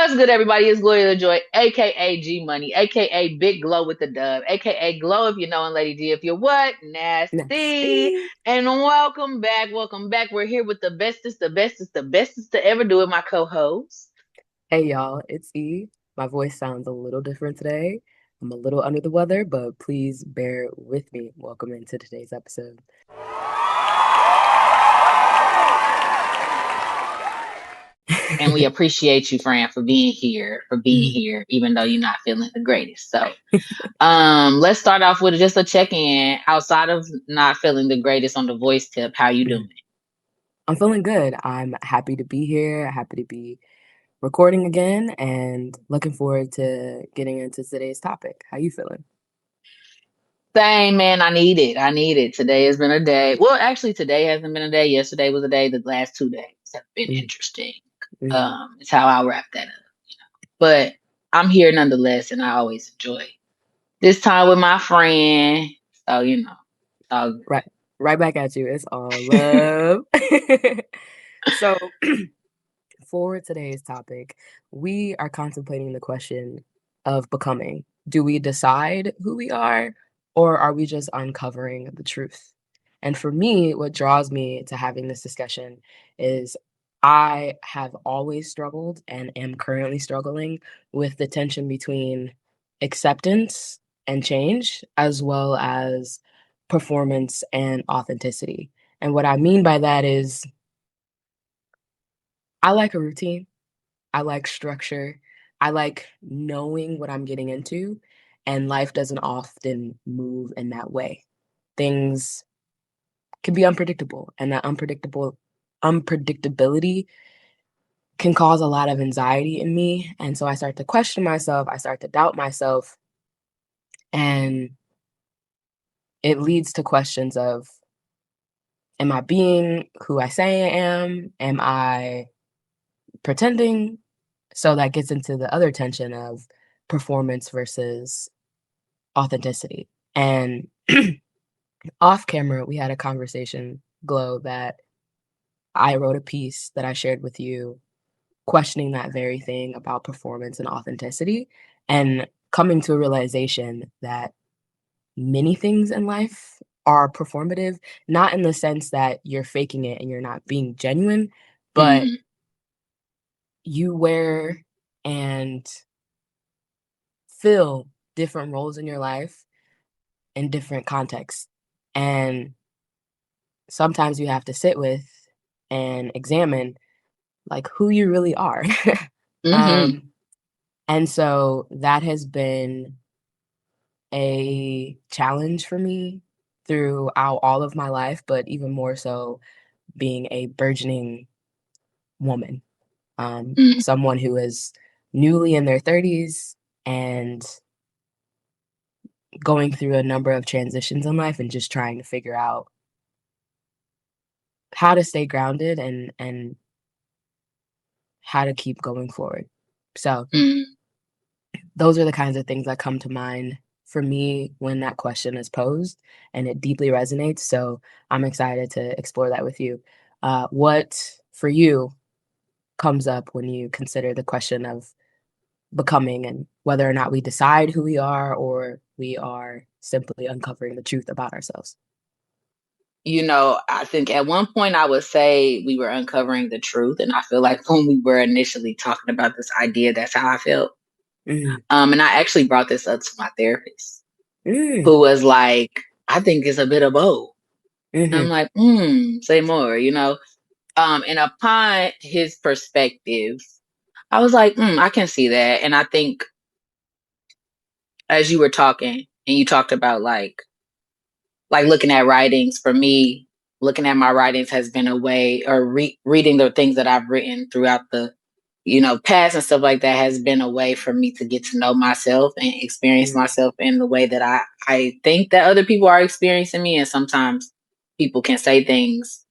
What's good, everybody? It's Gloria the Joy, aka G Money, aka Big Glow with the Dub, aka Glow if you know, and Lady G if you're what? Nasty. Nasty. And welcome back. Welcome back. We're here with the bestest, the bestest, the bestest to ever do it, my co-host. Hey y'all, it's E. My voice sounds a little different today. I'm a little under the weather, but please bear with me. Welcome into today's episode. And we appreciate you, Fran, for being here, even though you're not feeling the greatest. So let's start off with just a check-in. Outside of not feeling the greatest on the voice tip, how you doing? I'm feeling good. I'm happy to be here, happy to be recording again, and looking forward to getting into today's topic. How you feeling? Same, man. I need it. I need it. Today has been a day. Well, actually, today hasn't been a day. Yesterday was a day. The last 2 days have been Mm, interesting. mm. It's how I wrap that up. But I'm here nonetheless, and I always enjoy this time with my friend. So it's all Right, right back at you. It's all love. So, for today's topic, we are contemplating the question of becoming. Do we decide who we are, or are we just uncovering the truth? And for me, what draws me to having this discussion is I have always struggled and am currently struggling with the tension between acceptance and change, as well as performance and authenticity. And what I mean by that is I like a routine. I like structure. I like knowing what I'm getting into, and life doesn't often move in that way. Things can be unpredictable, and that unpredictability can cause a lot of anxiety in me. And so I start to question myself, I start to doubt myself, and it leads to questions of, am I being who I say I am? Am I pretending? So that gets into the other tension of performance versus authenticity. And off camera, we had a conversation, Glow, that I wrote a piece that I shared with you, questioning that very thing about performance and authenticity, and coming to a realization that many things in life are performative, not in the sense that you're faking it and you're not being genuine, but good. you wear and fill different roles in your life in different contexts. And sometimes you have to sit with and examine like who you really are. Mm-hmm. um, and so that has been a challenge for me throughout all of my life, but even more so being a burgeoning woman, Mm-hmm. someone who is newly in their 30s and going through a number of transitions in life and just trying to figure out how to stay grounded and how to keep going forward. So Mm-hmm. those are the kinds of things that come to mind for me when that question is posed, and it deeply resonates. So I'm excited to explore that with you. What for you comes up when you consider the question of becoming and whether or not we decide who we are or we are simply uncovering the truth about ourselves? I think at one point I would say we were uncovering the truth, and I feel like when we were initially talking about this idea, that's how I felt. Mm, And I actually brought this up to my therapist, mm, who was like, "I think it's a bit of both." And I'm mhm, like, say more. And upon his perspective, I was like, I can see that. And I think as you were talking and you talked about like looking at writings, for me, looking at my writings has been a way, or reading the things that I've written throughout the, past and stuff like that has been a way for me to get to know myself and experience mm, myself in the way that I think that other people are experiencing me. And sometimes people can say things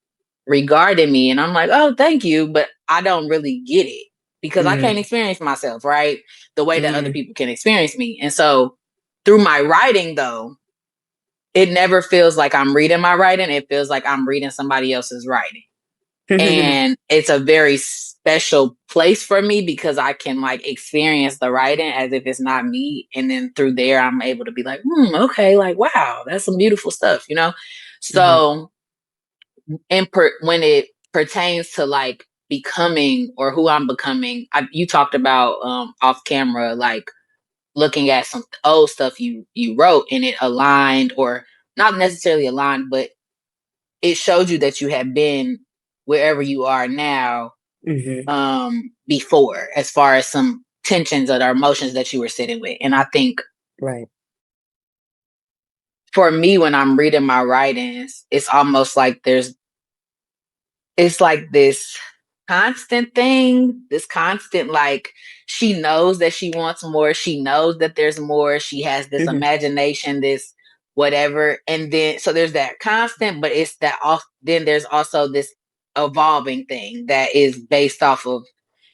regarding me and I'm like, oh, thank you. But I don't really get it because I can't mm, experience myself, right? The way that other mm, people can experience me. And so through my writing, though, it never feels like I'm reading my writing. It feels like I'm reading somebody else's writing. And it's a very special place for me because I can like experience the writing as if it's not me, and then through there I'm able to be like, okay, like wow, that's some beautiful stuff, you know. Mhm, So when it pertains to like becoming or who I'm becoming, you talked about off camera, like looking at some old stuff you wrote and it aligned, or not necessarily aligned, but it showed you that you had been wherever you are now mhm, before, as far as some tensions or emotions that you were sitting with. And I think right. for me, when I'm reading my writings, it's almost like it's like this constant thing, this constant, like, she knows that she wants more, she knows that there's more, she has this Mhm, imagination, this whatever. And then so there's that constant, but it's that off then there's also this evolving thing that is based off of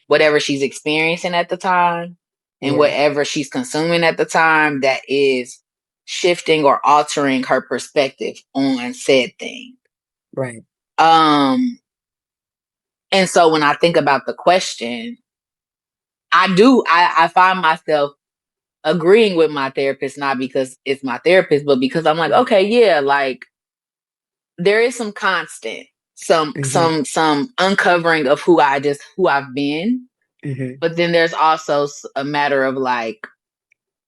whatever she's experiencing at the time and yeah, whatever she's consuming at the time, that is shifting or altering her perspective on said thing. right. Um and so when I think about the question, I find myself agreeing with my therapist, not because it's my therapist, but because I'm like, Mhm, okay, yeah, like there is some constant, mhm, some uncovering of who I've been. mhm, But then there's also a matter of like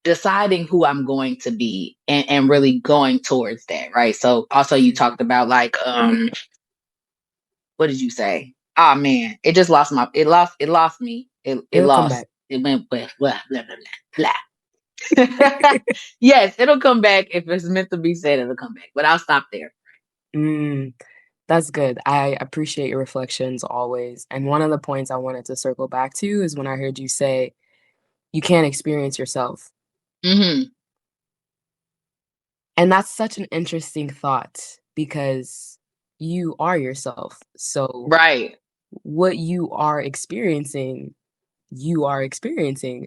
deciding who I'm going to be, and really going towards that, right? So also you mhm. talked about like what did you say? Oh man, it just lost my it lost me. It It'll come lost. back. It went blah blah blah blah blah. Yes, it'll come back if it's meant to be said. It'll come back, but I'll stop there. Mm, that's good. I appreciate your reflections always. And one of the points I wanted to circle back to is when I heard you say, "You can't experience yourself." Hmm. And that's such an interesting thought because you are yourself. So Right. what you are experiencing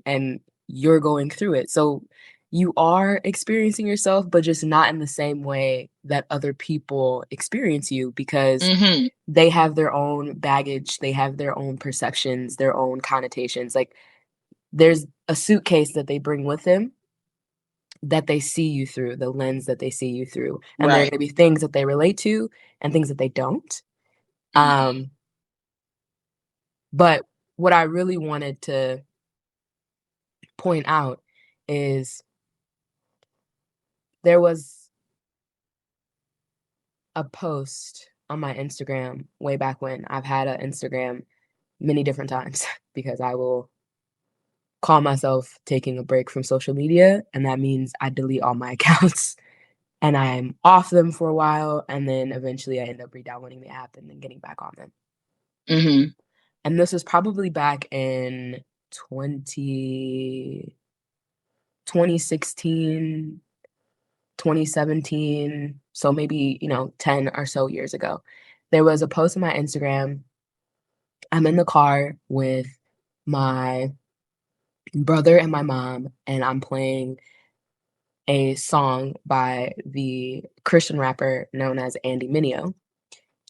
and you're going through it. So you are experiencing yourself, but just not in the same way that other people experience you because Hmm. they have their own baggage, they have their own perceptions, their own connotations. Like there's a suitcase that they bring with them that they see you through, the lens that they see you through. And there are Right. gonna be things that they relate to and things that they don't. Hmm. Um, but what I really wanted to point out is there was a post on my Instagram way back when. I've had an Instagram many different times because I will call myself taking a break from social media, and that means I delete all my accounts and I'm off them for a while, and then eventually I end up re-downloading the app and then getting back on them. Hmm. And this was probably back in 20 2016, 2017, so maybe, 10 or so years ago. There was a post on my Instagram. I'm in the car with my brother and my mom, and I'm playing a song by the Christian rapper known as Andy Mineo,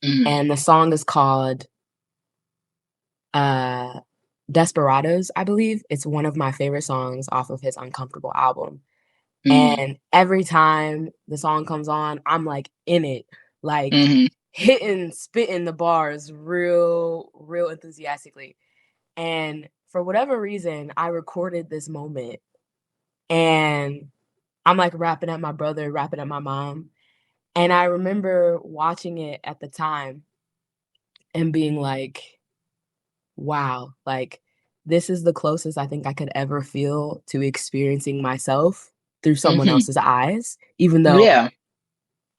Hmm. and the song is called, uh, Desperados, I believe. It's one of my favorite songs off of his Uncomfortable album, Hmm. and every time the song comes on, I'm, like, in it, like, Hmm. spitting the bars real enthusiastically, and for whatever reason, I recorded this moment, and I'm, like, rapping at my brother, rapping at my mom, and I remember watching it at the time and being like, "Wow," like, this is the closest I think I could ever feel to experiencing myself through someone Hmm. else's eyes, even though Yeah.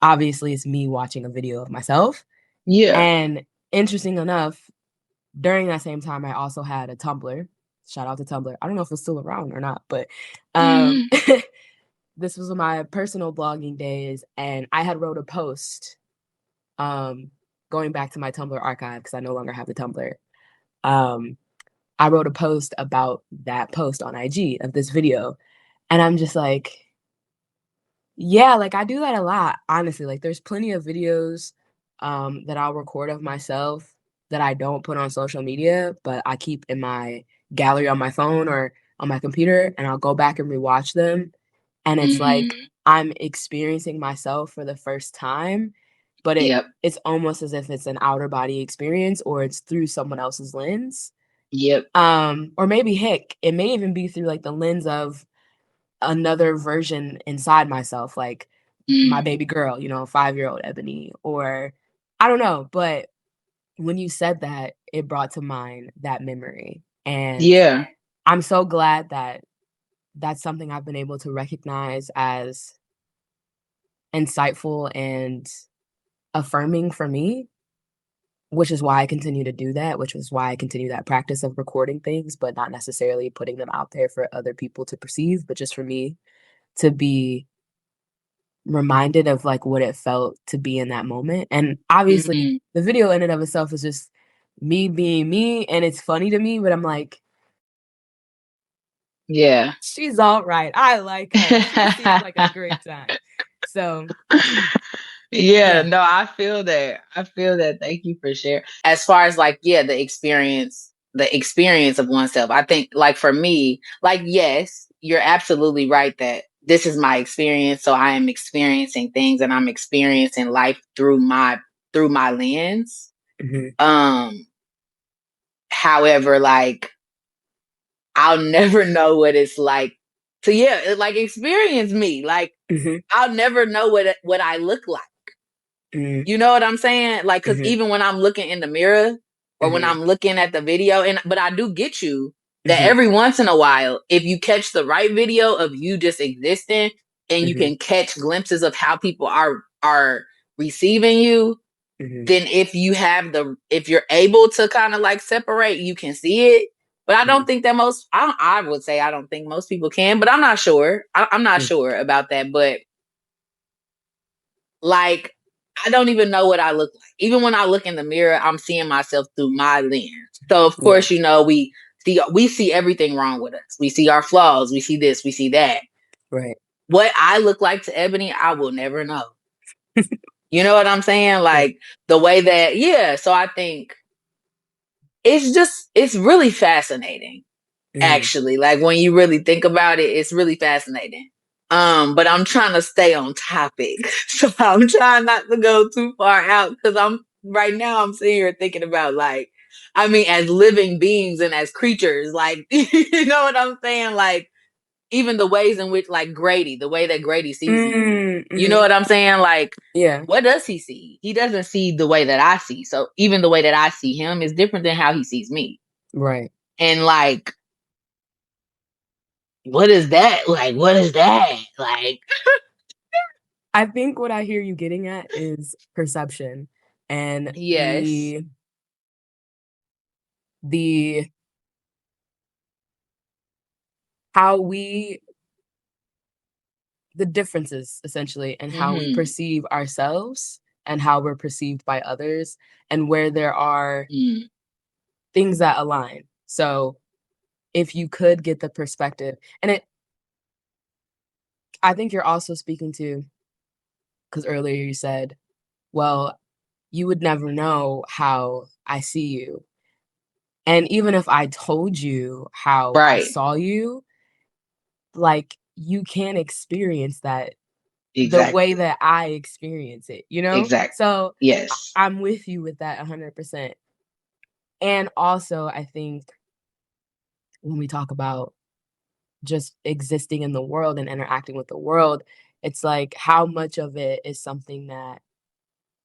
obviously it's me watching a video of myself, Yeah. and interesting enough, during that same time, I also had a Tumblr. Shout out to Tumblr. I don't know if it's still around or not, but, um, Hmm. this was my personal blogging days, and I had wrote a post, um, going back to my Tumblr archive because I no longer have the Tumblr. Um, I wrote a post about that post on IG of this video, and I'm just like, yeah, like, I do that a lot, honestly, like, there's plenty of videos, that I'll record of myself, that I don't put on social media, but I keep in my gallery on my phone or on my computer, and I'll go back and rewatch them, and it's like Mhm. I'm experiencing myself for the first time, but Yep. it's almost as if it's an outer body experience or it's through someone else's lens. Yep. Or maybe, heck, it may even be through, like, the lens of another version inside myself, like my Mm. baby girl, 5-year-old Ebony, or I don't know, but when you said that, it brought to mind that memory, and Yeah. I'm so glad that that's something I've been able to recognize as insightful and affirming for me, which is why I continue to do that, which is why I continue that practice of recording things, but not necessarily putting them out there for other people to perceive, but just for me to be reminded of, like, what it felt to be in that moment, and obviously, Mhm. the video in and of itself is just me being me, and it's funny to me, but I'm like, Yeah. "She's alright, I like her, she seems like a great time." So, Yeah, yeah. no, I feel that. I feel that. Thank you for sharing. As far as like, yeah, the experience of oneself. I think like for me, like yes, you're absolutely right that this is my experience. So I am experiencing things and I'm experiencing life through my lens. Mhm, Um, however, like I'll never know what it's like to like experience me. Like mhm, I'll never know what I look like. mhm, You know what I'm saying? Like, cause mhm, even when I'm looking in the mirror or when mhm, I'm looking at the video, but I do get you that mhm, every once in a while, if you catch the right video of you just existing and you mhm, can catch glimpses of how people are receiving you, mhm, then if you're able to kind of like separate, you can see it. But I don't mhm, think that I would say I don't think most people can, but I'm not sure. I'm not mm, sure about that. But like, I don't even know what I look like. Even when I look in the mirror, I'm seeing myself through my lens. So of yeah, course, we see everything wrong with us. We see our flaws. We see this. We see that. right, What I look like to Ebony, I will never know. You know what I'm saying? yeah, Like the way that, yeah. So I think it's really fascinating mhm, actually. Like when you really think about it, it's really fascinating. But I'm trying to stay on topic. So I'm trying not to go too far out because I'm sitting here thinking about like, I mean, as living beings and as creatures, like you know what I'm saying? Like even the ways in which like the way that Grady sees me. mm, You know mhm, what I'm saying? Like, yeah, what does he see? He doesn't see the way that I see. So even the way that I see him is different than how he sees me. right. And like what is that? Like, what is that? Like, I think what I hear you getting at is perception and yes. the how we the differences essentially in how we Mm-hmm. perceive ourselves and how we're perceived by others and where there are Mm, things that align. So if you could get the perspective and it I think you're also speaking to because earlier you said, well, you would never know how I see you. And even if I told you how I right. saw you, like you can't experience that the way Exactly. that I experience it, you know? Exactly. So Yes. I'm with you with that 100%. And also, I think when we talk about just existing in the world and interacting with the world, it's like how much of it is something that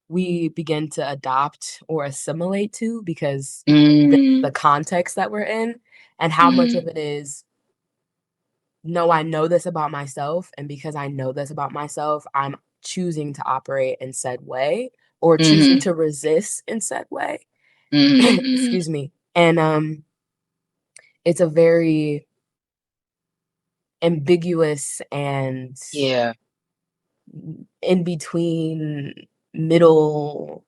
we begin to adopt or assimilate to because the Mm, context that we're in, and how much mm, of it is, no, I know this about myself. And because I know this about myself, I'm choosing to operate in said way or choosing mm-hmm, to resist in said way. mm-hmm, mm-hmm. Excuse me. And it's a very ambiguous and Yeah. in between middle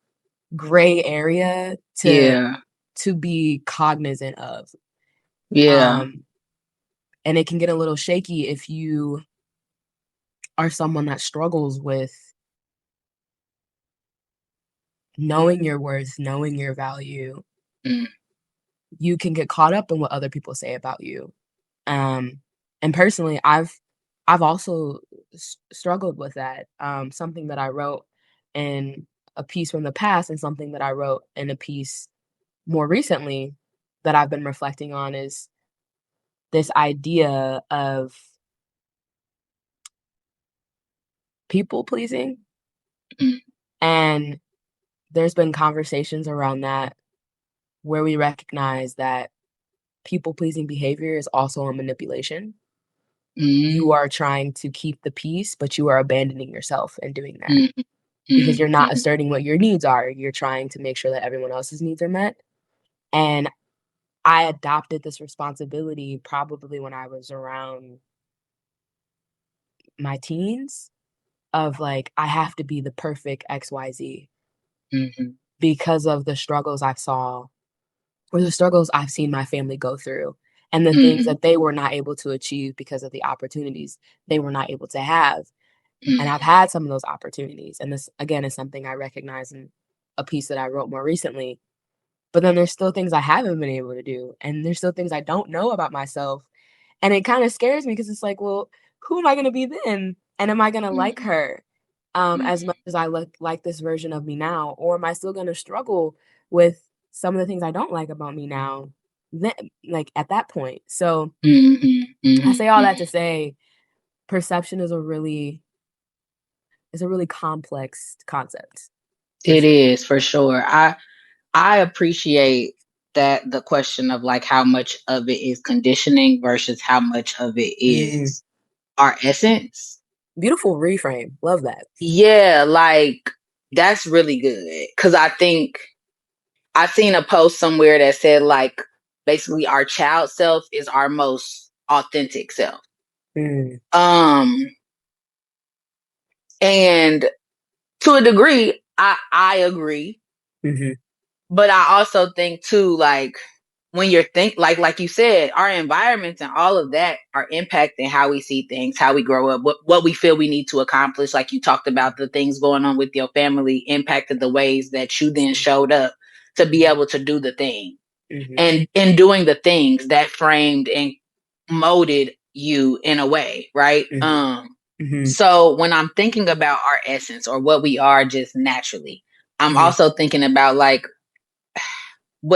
gray area Yeah. to be cognizant of. Yeah. Um, and it can get a little shaky if you are someone that struggles with knowing your worth, knowing your value, Mm. You can get caught up in what other people say about you. And personally, I've also struggled with that. Something that I wrote in a piece from the past and something that I wrote in a piece more recently that I've been reflecting on is this idea of people pleasing. Mm. And there's been conversations around that where we recognize that people pleasing behavior is also a manipulation. You Mm. are trying to keep the peace, but you are abandoning yourself in doing that Mm. because Mm. you're not Mm. asserting what your needs are. You're trying to make sure that everyone else's needs are met. And I adopted this responsibility probably when I was around my teens of like, I have to be the perfect XYZ Mhm. because of the struggles I saw or the struggles I've seen my family go through and the things Mhm. that they were not able to achieve because of the opportunities they were not able to have. And I've Mhm. had some of those opportunities. And this, again, is something I recognize in a piece that I wrote more recently. But then there's still things I haven't been able to do. And there's still things I don't know about myself. And it kind of scares me because it's like, well, who am I going to be then? And am I going to like Mhm. her as Mhm. much as I look like this version of me now? Or am I still going to struggle with some of the things I don't like about me now? Then, like at that point. So Mhm. I Mhm. say all that to Mhm. say perception is a really complex concept for It sure. is for sure. I appreciate that the question of like how much of it is conditioning versus how much of it Mm, is our essence. beautiful reframe. Love that. Yeah, like that's really good cuz I think I seen a post somewhere that said like basically our child self is our most authentic self. Mm, Um and to a degree I agree. mhm, But I also think too, like when you're like you said, our environments and all of that are impacting how we see things, how we grow up, what we feel we need to accomplish. Like you talked about the things going on with your family impacted the ways that you then showed up to be mhm, able to do the thing. mhm, And in doing the things that framed and molded you in a way, right? mhm, mhm, So when I'm thinking about our essence or what we are just naturally, I'm mhm, also thinking about like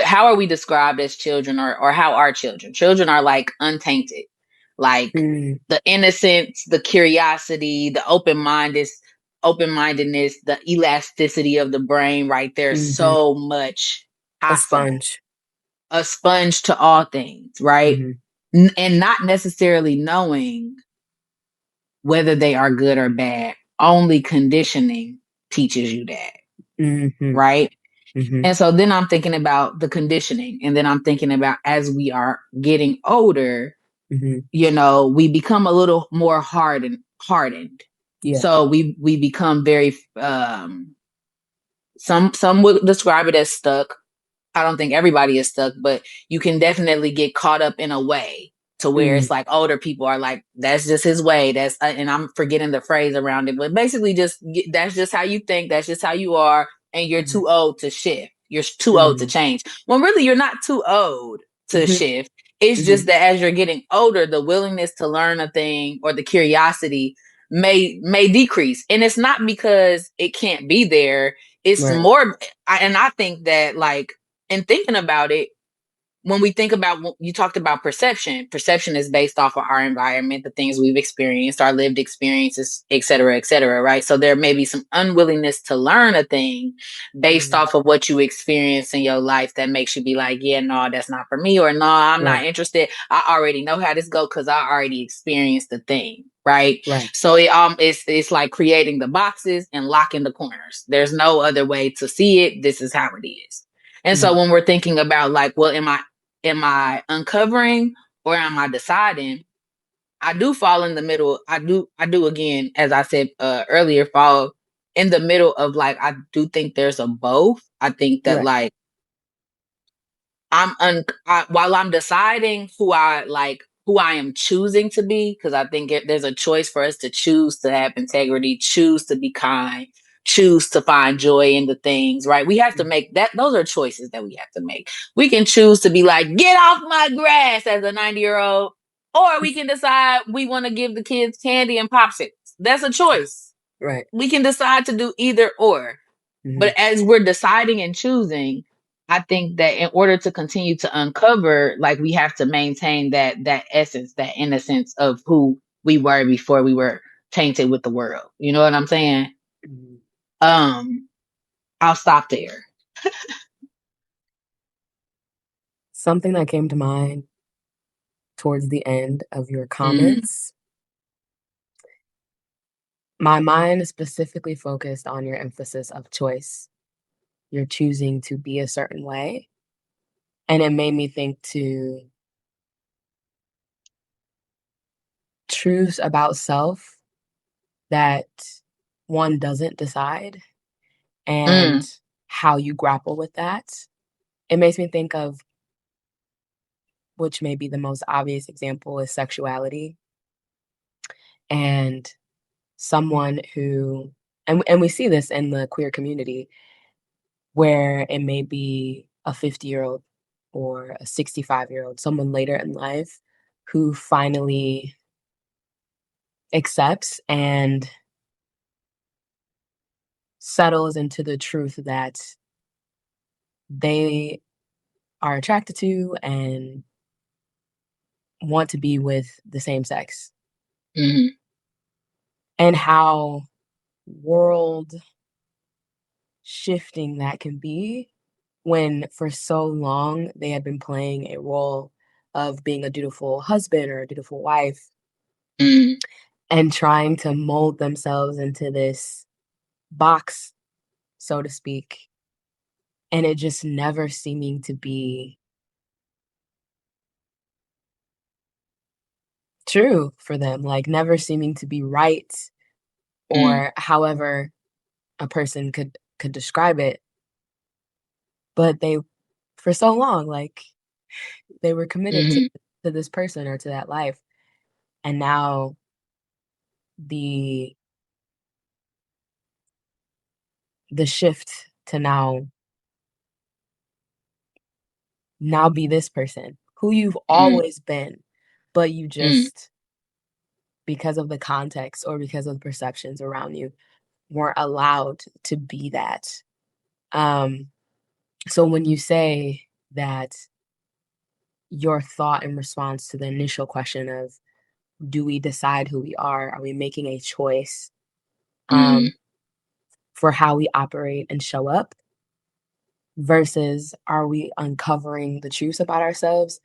how are we described as children or how are children? Children are like untainted, like mm, the innocence, the curiosity, the open mindedness, the elasticity of the brain, right? There's mhm. so much A possible. sponge. A sponge to all things, right? Mhm, And not necessarily knowing whether they are good or bad. Only conditioning teaches you that, mhm, right? mhm, And so then I'm thinking about the conditioning. And then I'm thinking about as we are getting older, mhm. we become a little more hardened. Yeah. So we become very some would describe it as stuck. I don't think everybody is stuck, but you can definitely get caught up in a way to where Mm, it's like older people are like, that's just his way. And I'm forgetting the phrase around it, but basically that's just how you think. That's just how you are. And you're mhm, too old to shift. You're too old to mhm, change. Well, really, you're not too old to mhm, shift. It's mhm. just that as you're getting older, the willingness to learn a thing or the curiosity may decrease. And it's not because it can't be there. It's Right. more, and I think that like, and thinking about it, when we think about you talked about perception is based off of our environment, the things we've experienced, our lived experiences, et cetera, right? So there may be some unwillingness to learn a thing based Mhm. off of what you experience in your life that makes you be like, yeah, no, that's not for me, or no, I'm not Right, interested. I already know how this goes because I already experienced the thing, right? right. So it's like creating the boxes and locking the corners. There's no other way to see it. This is how it is. And so Mhm, when we're thinking about like, well, am I uncovering or am I deciding? I do fall in the middle. I do again, as I said earlier, fall in the middle of like I do think there's a both. I think that right. like while I'm deciding who I am choosing to be, because I think there's a choice for us to choose to have integrity, choose to be kind, choose to find joy in the things, right? We have to make that, those are choices that we have to make. We can choose to be like, get off my grass as a 90-year-old, or we can decide we want to give the kids candy and popsicles. That's a choice. Right. We can decide to do either or. But as we're deciding and choosing, I think that in order to continue to uncover, like, we have to maintain that essence, that innocence of who we were before we were tainted with the world. You know what I'm saying? Mhm. I'll stop there. Something that came to mind towards the end of your Mm, comments, my mind is specifically focused on your emphasis of choice. You're choosing to be a certain way. And it made me think to truths about self that one doesn't decide and mm, how you grapple with that. It makes me think of, which may be the most obvious example, is sexuality and someone who, and we see this in the queer community where it may be a 50-year-old or a 65-year-old, someone later in life who finally accepts and settles into the truth that they are attracted to and want to be with the same sex, mm, and how world shifting that can be when for so long they had been playing a role of being a dutiful husband or a dutiful wife mm, and trying to mold themselves into this box, so to speak, and it just never seeming to be true for them, like never seeming to be right, mm, or however a person could describe it. But they, for so long, like, they were committed mm, to this person or to that life, and now the the shift to now be this person who you've mm, always been, but you mm, just, because of the context or because of the perceptions around you, weren't allowed to be that. Um, so when you say that your thought in response to the initial question of, do we decide who we are? Are we making a choice mm, um, for how we operate and show up? Versus are we uncovering the truth about ourselves?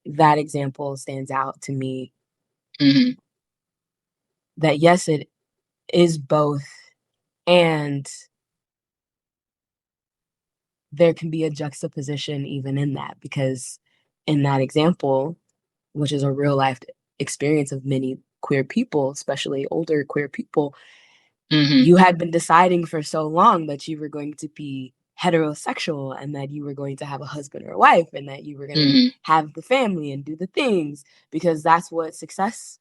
That example stands out to me, mm, that yes, it is both. And there can be a juxtaposition even in that, because in that example, which is a real life experience of many queer people, especially older queer people, mm, you had been deciding for so long that you were going to be heterosexual and that you were going to have a husband or a wife and that you were going to mm, have the family and do the things because that's what success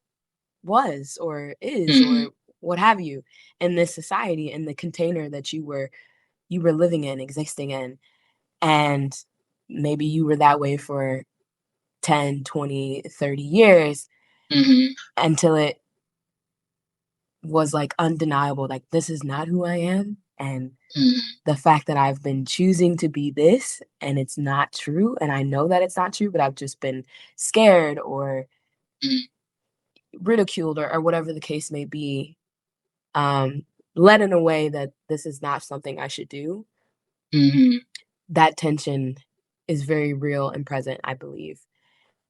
was or is mm, or what have you in this society, in the container that you were living in, existing in. And maybe you were that way for 10, 20, 30 years mm, until it was like undeniable, like this is not who I am, and mm, the fact that I've been choosing to be this and it's not true, and I know that it's not true, but I've just been scared or mm, ridiculed or whatever the case may be, um, led in a way that this is not something I should do. mm, That tension is very real and present, I believe.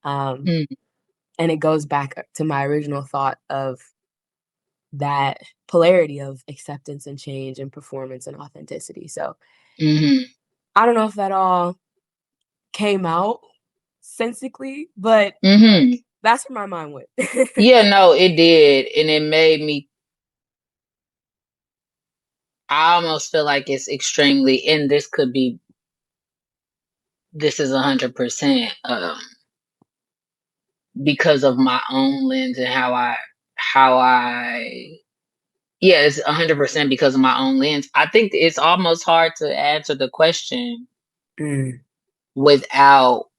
Um, mm, and it goes back to my original thought of that polarity of acceptance and change and performance and authenticity. So mm, I don't know if that all came out sensically, but mm. that's where my mind went. Yeah, no, it did, and it made me. I almost feel like it's extremely, and this could be. This is 100% because of my own lens and how I Yeah, it's 100% because of my own lens. I think it's almost hard to answer the question Mm, without,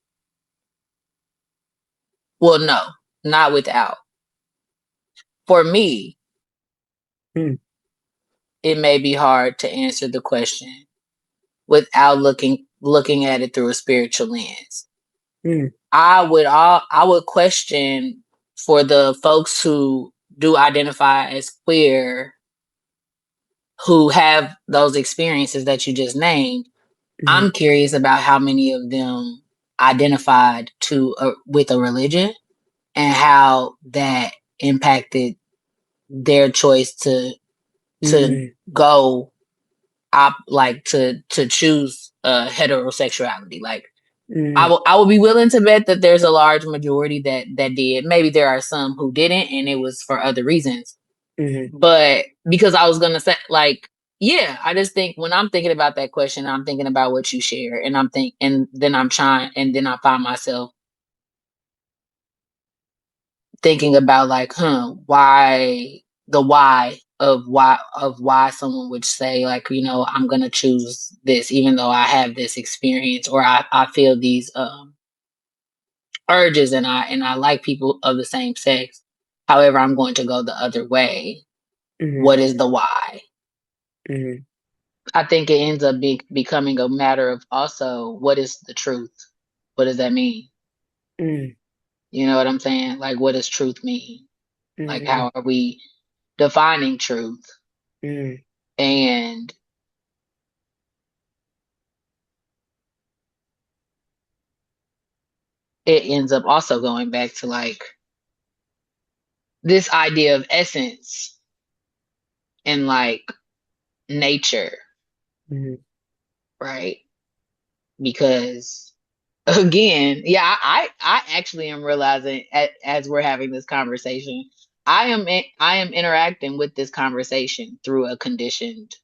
well, no, not without. For me, mm, it may be hard to answer the question without looking at it through a spiritual lens. mm, I would question for the folks who do identify as queer, who have those experiences that you just named. mhm, I'm curious about how many of them identified with a religion and how that impacted their choice to mm, go like to choose heterosexuality. Like mm, I will be willing to bet that there's a large majority that did. Maybe there are some who didn't, and it was for other reasons. mhm, But because I was gonna say, like, yeah, I just think when I'm thinking about that question, I'm thinking about what you share, and and then I'm trying, and then I find myself thinking about like, why of why someone would say like, I'm gonna choose this, even though I have this experience or I feel these urges and I like people of the same sex. However, I'm going to go the other way. mhm, What is the why? mhm, I think it ends up becoming a matter of also what is the truth? What does that mean? mm, You know what I'm saying? Like, what does truth mean? Like, mhm, how are we defining truth? mm, And it ends up also going back to like this idea of essence and like nature, mhm, right? Because again, yeah, I actually am realizing as we're having this conversation, I am interacting with this conversation through a conditioned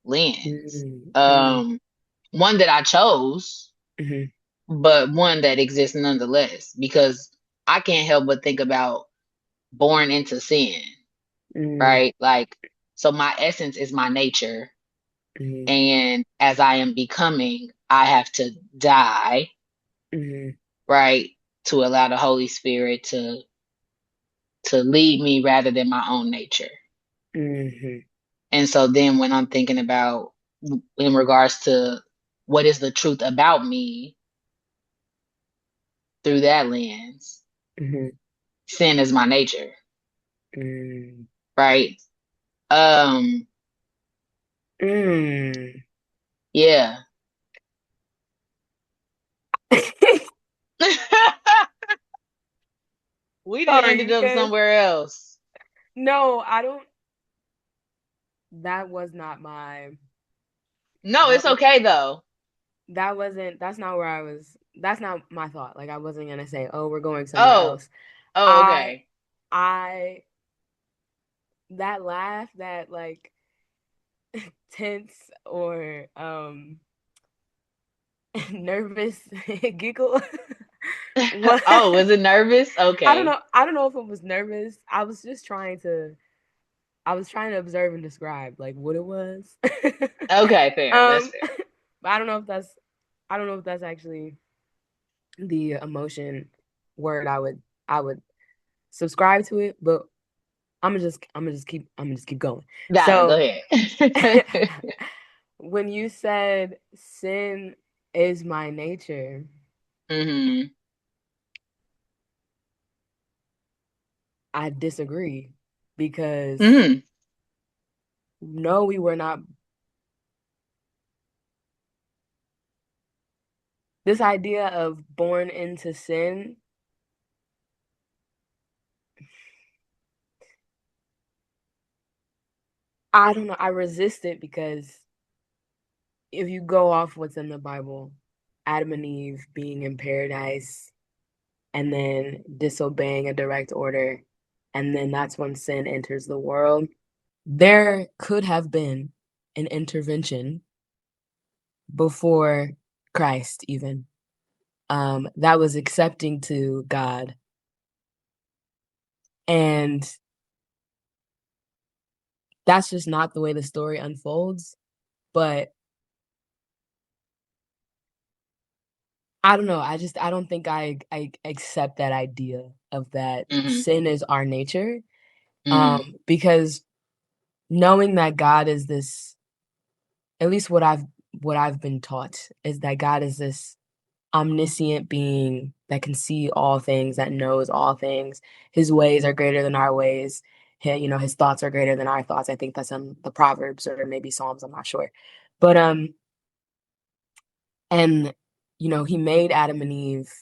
lens. mm, mm, Um, one that I chose, mhm, but one that exists nonetheless because I can't help but think about born into sin, mm, right? Like, so my essence is my nature, mhm, and as I am becoming, I have to die, mhm, right, to allow the Holy Spirit to lead me rather than my own nature. mhm, And so then when I'm thinking about in regards to what is the truth about me through that lens, mhm, sin is my nature, mm, right? Um, mm. yeah. We done Sorry, ended up because somewhere else. no, I don't. That was not my. No, That it's was okay though. that wasn't. That's not where I was. That's not my thought. Like I wasn't gonna say, "Oh, we're going somewhere Oh, else." oh, I, okay. I that laugh, that like tense or nervous giggle. What? Oh, was it nervous? I don't Okay. know. I don't know if it was nervous. I was just trying to. I was trying to observe and describe like what it was. Okay, fair. That's fair. But I don't know if that's. I don't know if that's actually the emotion word I would subscribe to it, but I'm gonna just keep going. Got it. Go So ahead. when you said sin is my nature, hmm I disagree because hmm no, we were not. This idea of born into sin, I don't know. I resist it because if you go off what's in the Bible, Adam and Eve being in paradise and then disobeying a direct order, and then that's when sin enters the world. There could have been an intervention before Christ, even that was accepting to God, and that's just not the way the story unfolds. But I don't know. I don't think I accept that idea of that Mhm. sin is our nature. Mhm. Because knowing that God is this, at least what I've been taught is that God is this omniscient being that can see all things, that knows all things. His ways are greater than our ways. His thoughts are greater than our thoughts. I think that's in the Proverbs or maybe Psalms, I'm not sure. But and he made Adam and Eve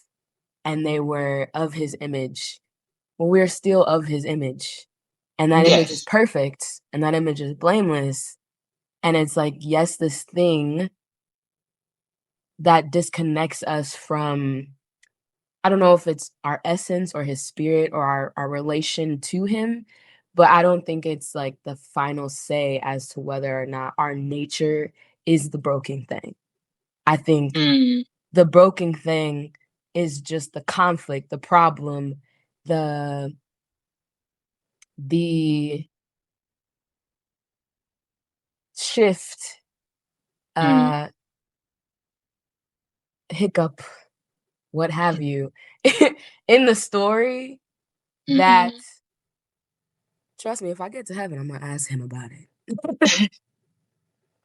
and they were of his image. Well, we're still of his image. And that image is Yes. perfect and that image is blameless. And it's like, yes, this thing that disconnects us from, I don't know if it's our essence or his spirit or our relation to him, but I don't think it's like the final say as to whether or not our nature is the broken thing. I think Mm. the broken thing is just the conflict, the problem, the the shift, Mm. uh, hiccup, what have you, in the story that, Mhm. trust me, if I get to heaven, I'm gonna ask him about it.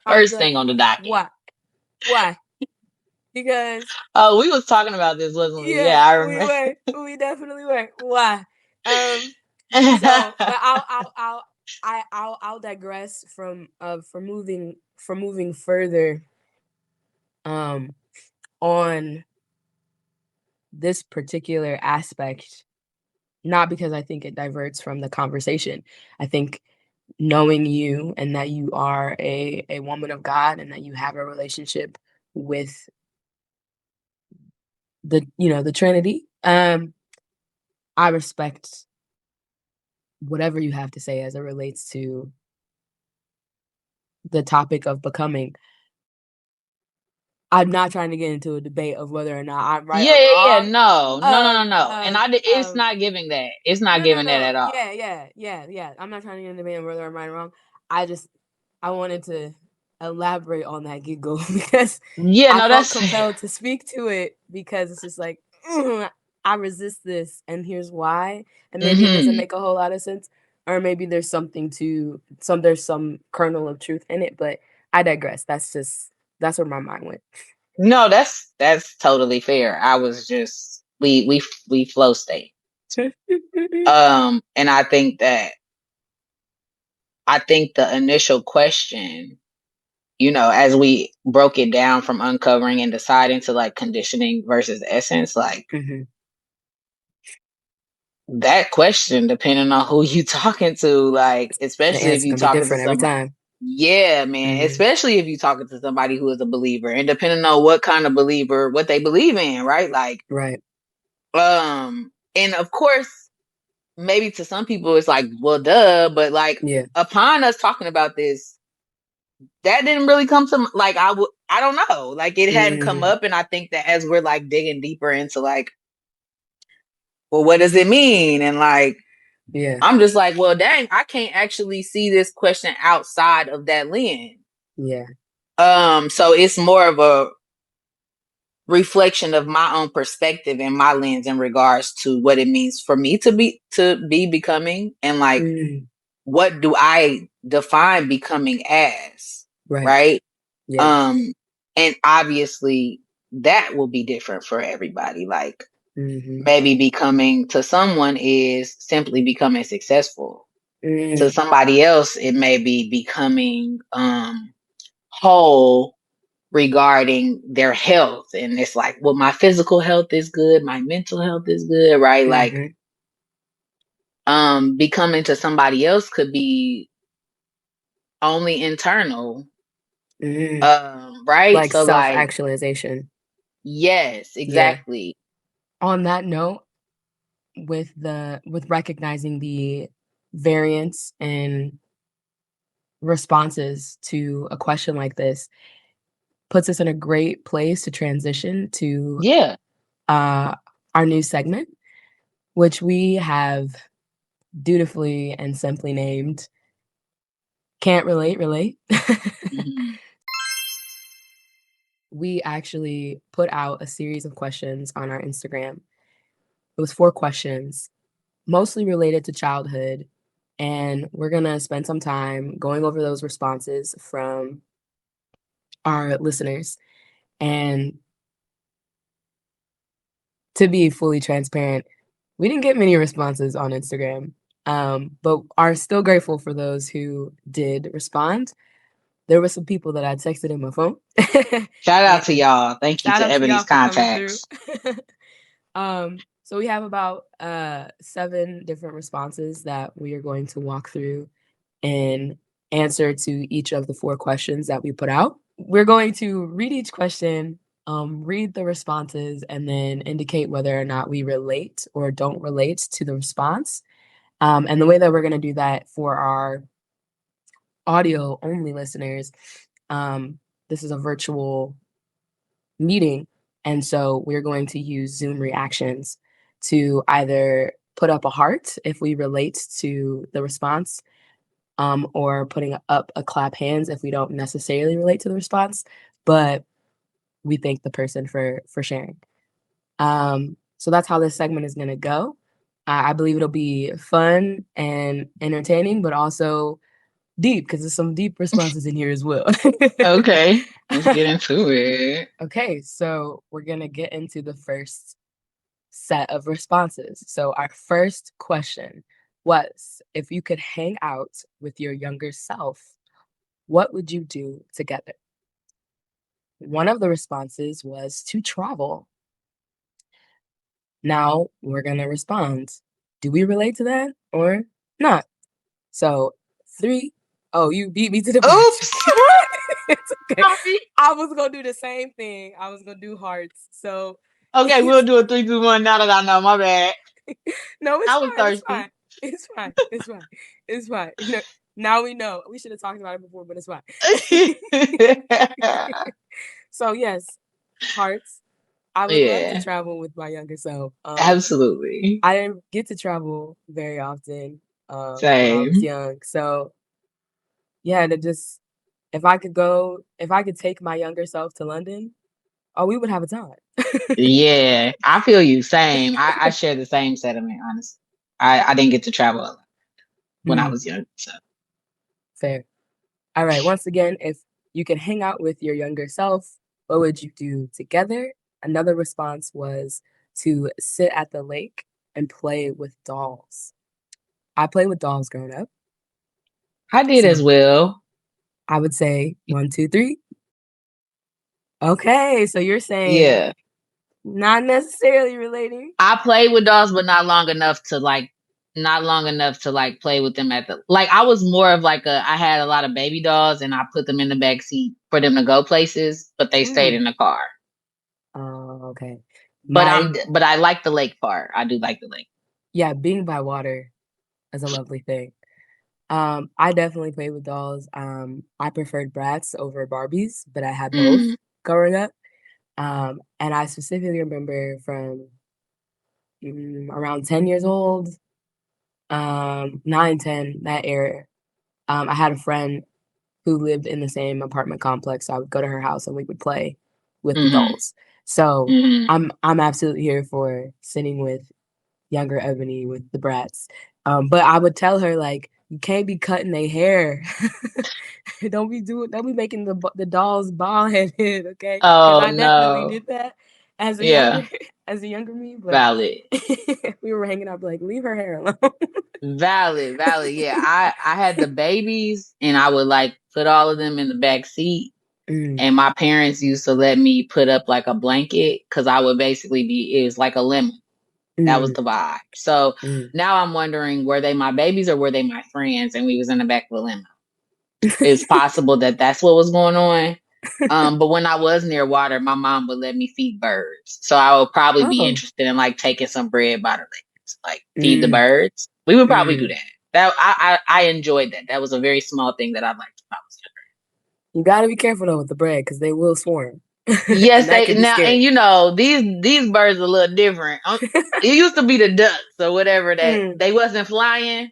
I'm First good. thing on the docket. Why? Why? Because Oh, we was talking about this, wasn't we? Yeah, yeah, I we remember. were. We definitely were. Why? Um. But I'll digress from moving further. Um. On this particular aspect, not because I think it diverts from the conversation. I think knowing you and that you are a woman of God and that you have a relationship with the Trinity. I respect whatever you have to say as it relates to the topic of becoming. I'm not trying to get into a debate of whether or not I'm right Yeah, or yeah, yeah. wrong. No, no, no, no, Um, no. And um, it's um, not giving that. It's not no, no, giving that no. at all. Yeah, yeah, yeah, yeah. I'm not trying to get into a debate on whether I'm right or wrong. I just I wanted to elaborate on that giggle because Yeah, I no, felt that's compelled to speak to it because it's just like I resist this, and here's why. And maybe it doesn't hmm make a whole lot of sense, or maybe there's some kernel of truth in it. But I digress. That's where my mind went. No, that's totally fair. I was just we flow state. And I think the initial question, as we broke it down from uncovering and deciding to like conditioning versus essence, like Mhm. that question, depending on who you talking to, like, The especially if answer's you gonna be talking to different every somebody, time. yeah, man, Mhm. especially if you talking to somebody who is a believer and depending on what kind of believer, what they believe in, right? Like, Right. and of course, maybe to some people it's like, well, duh, but like Yeah. upon us talking about this, that didn't really come to like I don't know, like it hadn't come Mhm. up, and I think that as we're like digging deeper into like, well, what does it mean, and like Yeah. I'm just like, well, dang, I can't actually see this question outside of that lens. Yeah. So it's more of a reflection of my own perspective and my lens in regards to what it means for me to be becoming, and like Mhm. what do I define becoming as, Right. right? Yeah. Um, and obviously that will be different for everybody. Like Mhm. maybe becoming to someone is simply becoming successful. To Mhm. somebody else, it may be becoming whole regarding their health. And it's like, well, my physical health is good, my mental health is good, right? Like Mhm. becoming to somebody else could be only internal. Mhm. Right? Like So like, self-actualization. yes, Yeah. exactly. On that note, with recognizing the variance in responses to a question like this puts us in a great place to transition to Yeah. uh, our new segment, which we have dutifully and simply named Can't relate. Mm-hmm. We actually put out a series of questions on our Instagram. It was 4 questions, mostly related to childhood, and we're gonna spend some time going over those responses from our listeners. And to be fully transparent, we didn't get many responses on Instagram, but are still grateful for those who did respond. There were some people that I texted in my phone. Shout out to And y'all. Thank you shout to out to Ebony's y'all for coming through. Contacts. So we have about 7 different responses that we are going to walk through in answer to each of the 4 questions that we put out. We're going to read each question, read the responses, and then indicate whether or not we relate or don't relate to the response. And the way that we're going to do that for our audio only listeners, this is a virtual meeting. And so we're going to use Zoom reactions to either put up a heart if we relate to the response, or putting up a clap hands if we don't necessarily relate to the response, but we thank the person for sharing. So that's how this segment is going to go. I believe it'll be fun and entertaining, but also deep because there's some deep responses in here as well. Okay, let's get into it. Okay, so we're going to get into the first set of responses. So our first question was, if you could hang out with your younger self, what would you do together? One of the responses was to travel. Now we're going to respond. Do we relate to that or not? So 3, oh, you beat me to the punch. Oops. It's okay. Sorry. I was going to do the same thing. I was going to do hearts. So Okay, we'll do a 3, 2, 1. Now that I know, my bad. no, it's I was fine. It's thirsty. fine. It's fine. It's fine. It's fine. No, now we know. We should have talked about it before, but it's fine. So yes, hearts. I would love to Yeah, travel with my younger self. absolutely. I didn't get to travel very often when I was Same. young. So yeah, to just if I could take my younger self to London, oh, we would have a time. Yeah, I feel you. Same. I share the same sentiment, honestly. I didn't get to travel a lot when I Mm, was young. So fair. All right. Once again, if you could hang out with your younger self, what would you do together? Another response was to sit at the lake and play with dolls. I played with dolls growing up. I did as So well. I would say 1, 2, 3. Okay. So you're saying Yeah. not necessarily relating. I played with dolls, but not long enough to like play with them at the like I was more of like I had a lot of baby dolls and I put them in the back seat for them to go places, but they stayed Mm. in the car. Oh, okay. But My I like the lake part. I do like the lake. Yeah, being by water is a lovely thing. I definitely played with dolls. I preferred Bratz over Barbies, but I had both Mm-hmm. growing up. And I specifically remember from around 10 years old, 9, 10, that era. I had a friend who lived in the same apartment complex. So I would go to her house and we would play with the Mm-hmm. dolls. So Mm-hmm. I'm absolutely here for sitting with younger Ebony with the brats. But I would tell her like, you can't be cutting their hair. Don't be making the dolls bald headed, okay? Because Oh I definitely no. did that as a Yeah. younger as a younger me. But Valid. we were hanging out, like, leave her hair alone. Valid. Yeah. I had the babies and I would like put all of them in the back seat. Mm, And my parents used to let me put up like a blanket because I would basically it was like a limo. That was mm, the vibe. So mm. now I'm wondering, were they my babies or were they my friends? And we was in the back of a limo. It's possible that that's what was going on. But when I was near water, my mom would let me feed birds. So I would probably be Oh. interested in like taking some bread by the legs, like feed the Mm, birds. We would probably do mm. that. That I enjoyed that. That was a very small thing that I liked when I was You gotta be careful though with the bread because they will swarm. Yes, And that they can be now and scary. you know these birds are a little different. It used to be the ducks or whatever that Mm. they wasn't flying.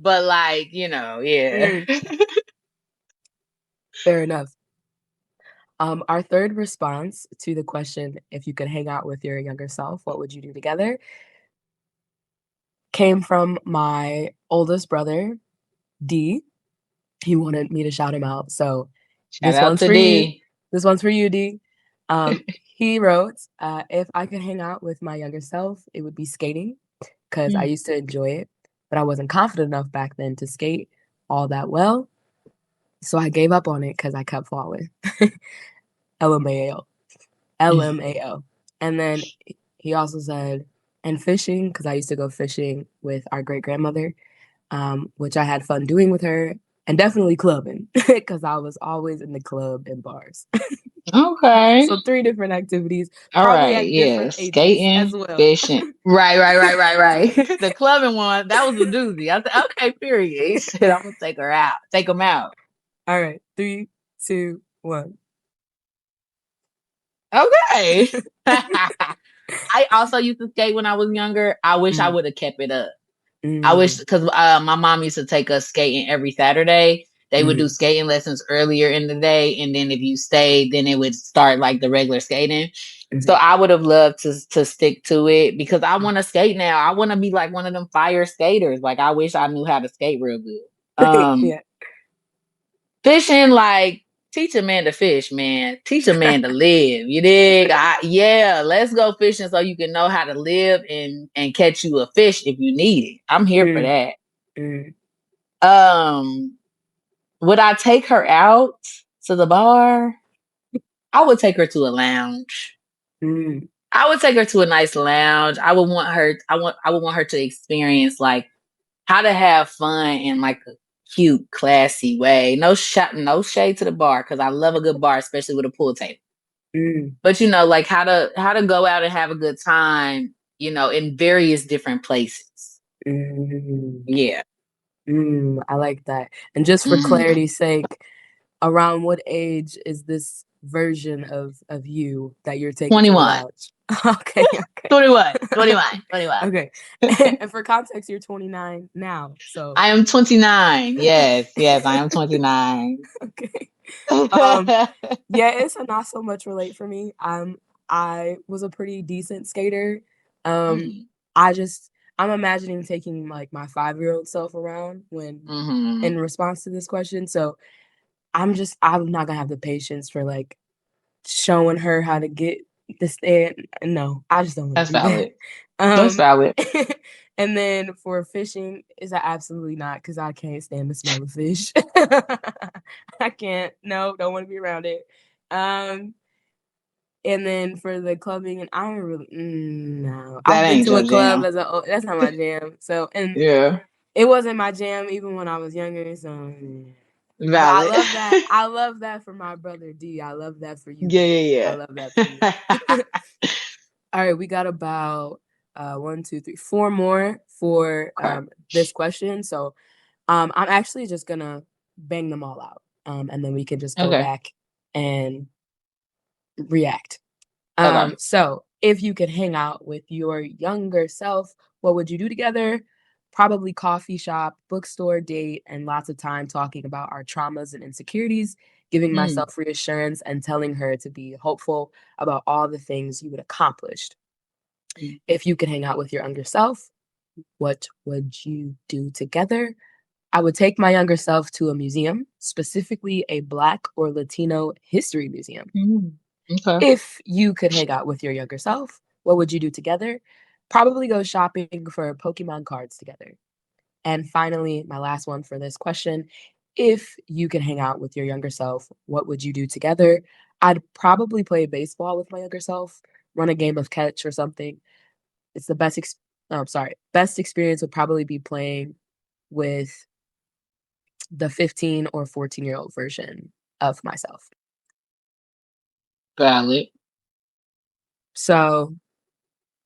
But like, you know, yeah. Mm, fair enough. Our third response to the question, if you could hang out with your younger self, what would you do together? Came from my oldest brother, D. He wanted me to shout him out. So Shout this out one's to for you. D. This one's for you, D. He wrote, if I could hang out with my younger self, it would be skating because I Mm. used to enjoy it, but I wasn't confident enough back then to skate all that well. So I gave up on it because I kept falling. LMAO. LMAO. And then he also said, and fishing, because I used to go fishing with our great grandmother, which I had fun doing with her, and definitely clubbing, because I was always in the club and bars. Okay. So three different activities, All probably right. at Yeah. different ages as Skating, well. fishing. Right. The clubbing one, that was a doozy. I said, okay, period. He said, I'm gonna take her out. Take them out. All right, 3, 2, 1. Okay. I also used to skate when I was younger. I wish I Mm, would have kept it up. I wish, mm, because my mom used to take us skating every Saturday. They would do mm, skating lessons earlier in the day, and then if you stayed, then it would start like the regular skating. So mhm, I would have loved to stick to it because I want to skate now. I want to be like one of them fire skaters. Like I wish I knew how to skate real good. yeah. Fishing, like teach a man to fish, man. Teach a man to live. You dig? Yeah, let's go fishing so you can know how to live and catch you a fish if you need it. I'm here for Mm, that. mm, Um, would I take her out to the bar? I would take her to a lounge. mm, I would take her to a nice lounge. I would want her to experience like how to have fun in like a cute, classy way. No shade to the bar because I love a good bar, especially with a pool table. mm, But you know, like how to go out and have a good time, you know, in various different places. mm, Yeah. I like that. And just for Mhm. clarity's sake, around what age is this version of you that you're taking to the 21. lounge? Okay, okay. 21. 21. 21. Okay. And for context, you're 29 now, so I am 29. Yes, I am 29. okay. Um, yeah, it's a not so much relate for me. I was a pretty decent skater. Um, Mhm. I just I'm imagining taking like my 5-year-old self around when Mhm. in response to this question. So I'm not gonna have the patience for like showing her how to get the stand. No, I just don't want That's to do that. valid. That's Um, valid. and then for fishing, is that absolutely not because I can't stand the smell of fish. I can't. No, don't want to be around it. Um, and then for the clubbing, and I don't really no. That I've been ain't to your a club jam. as a that's not my jam. So and Yeah. it wasn't my jam even when I was younger. So but Valid. I love that for my brother D. I love that for you, Yeah, D. I yeah, love that for you. yeah. All right, we got about 1, 2, 3, 4 more for Okay. this question. So I'm actually just gonna bang them all out. And then we can just go Okay. back and react. Okay. So if you could hang out with your younger self, what would you do together? Probably coffee shop, bookstore date, and lots of time talking about our traumas and insecurities, giving Mm. myself reassurance and telling her to be hopeful about all the things you would accomplish. Mm. If you could hang out with your younger self, what would you do together? I would take my younger self to a museum, specifically a Black or Latino history museum. Mm. Okay. If you could hang out with your younger self, what would you do together? Probably go shopping for Pokemon cards together. And finally, my last one for this question, if you could hang out with your younger self, what would you do together? I'd probably play baseball with my younger self, run a game of catch or something. It's the best experience would probably be playing with the 15 or 14-year-old version of myself. Valid. So,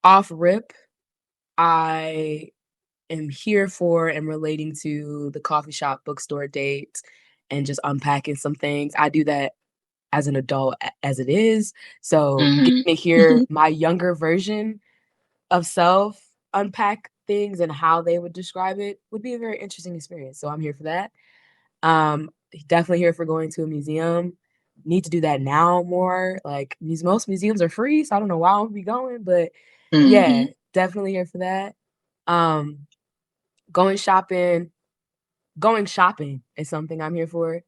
off rip, I am here for and relating to the coffee shop bookstore date and just unpacking some things. I do that as an adult as it is. So, Hmm. getting to hear my younger version of self unpack things and how they would describe it would be a very interesting experience. So I'm here for that. Um, Definitely here for going to a museum. Need to do that now more. Like most museums are free, so I don't know why I would be going, but yeah, Mm-hmm. definitely here for that. Um, going shopping, going shopping is something I'm here for.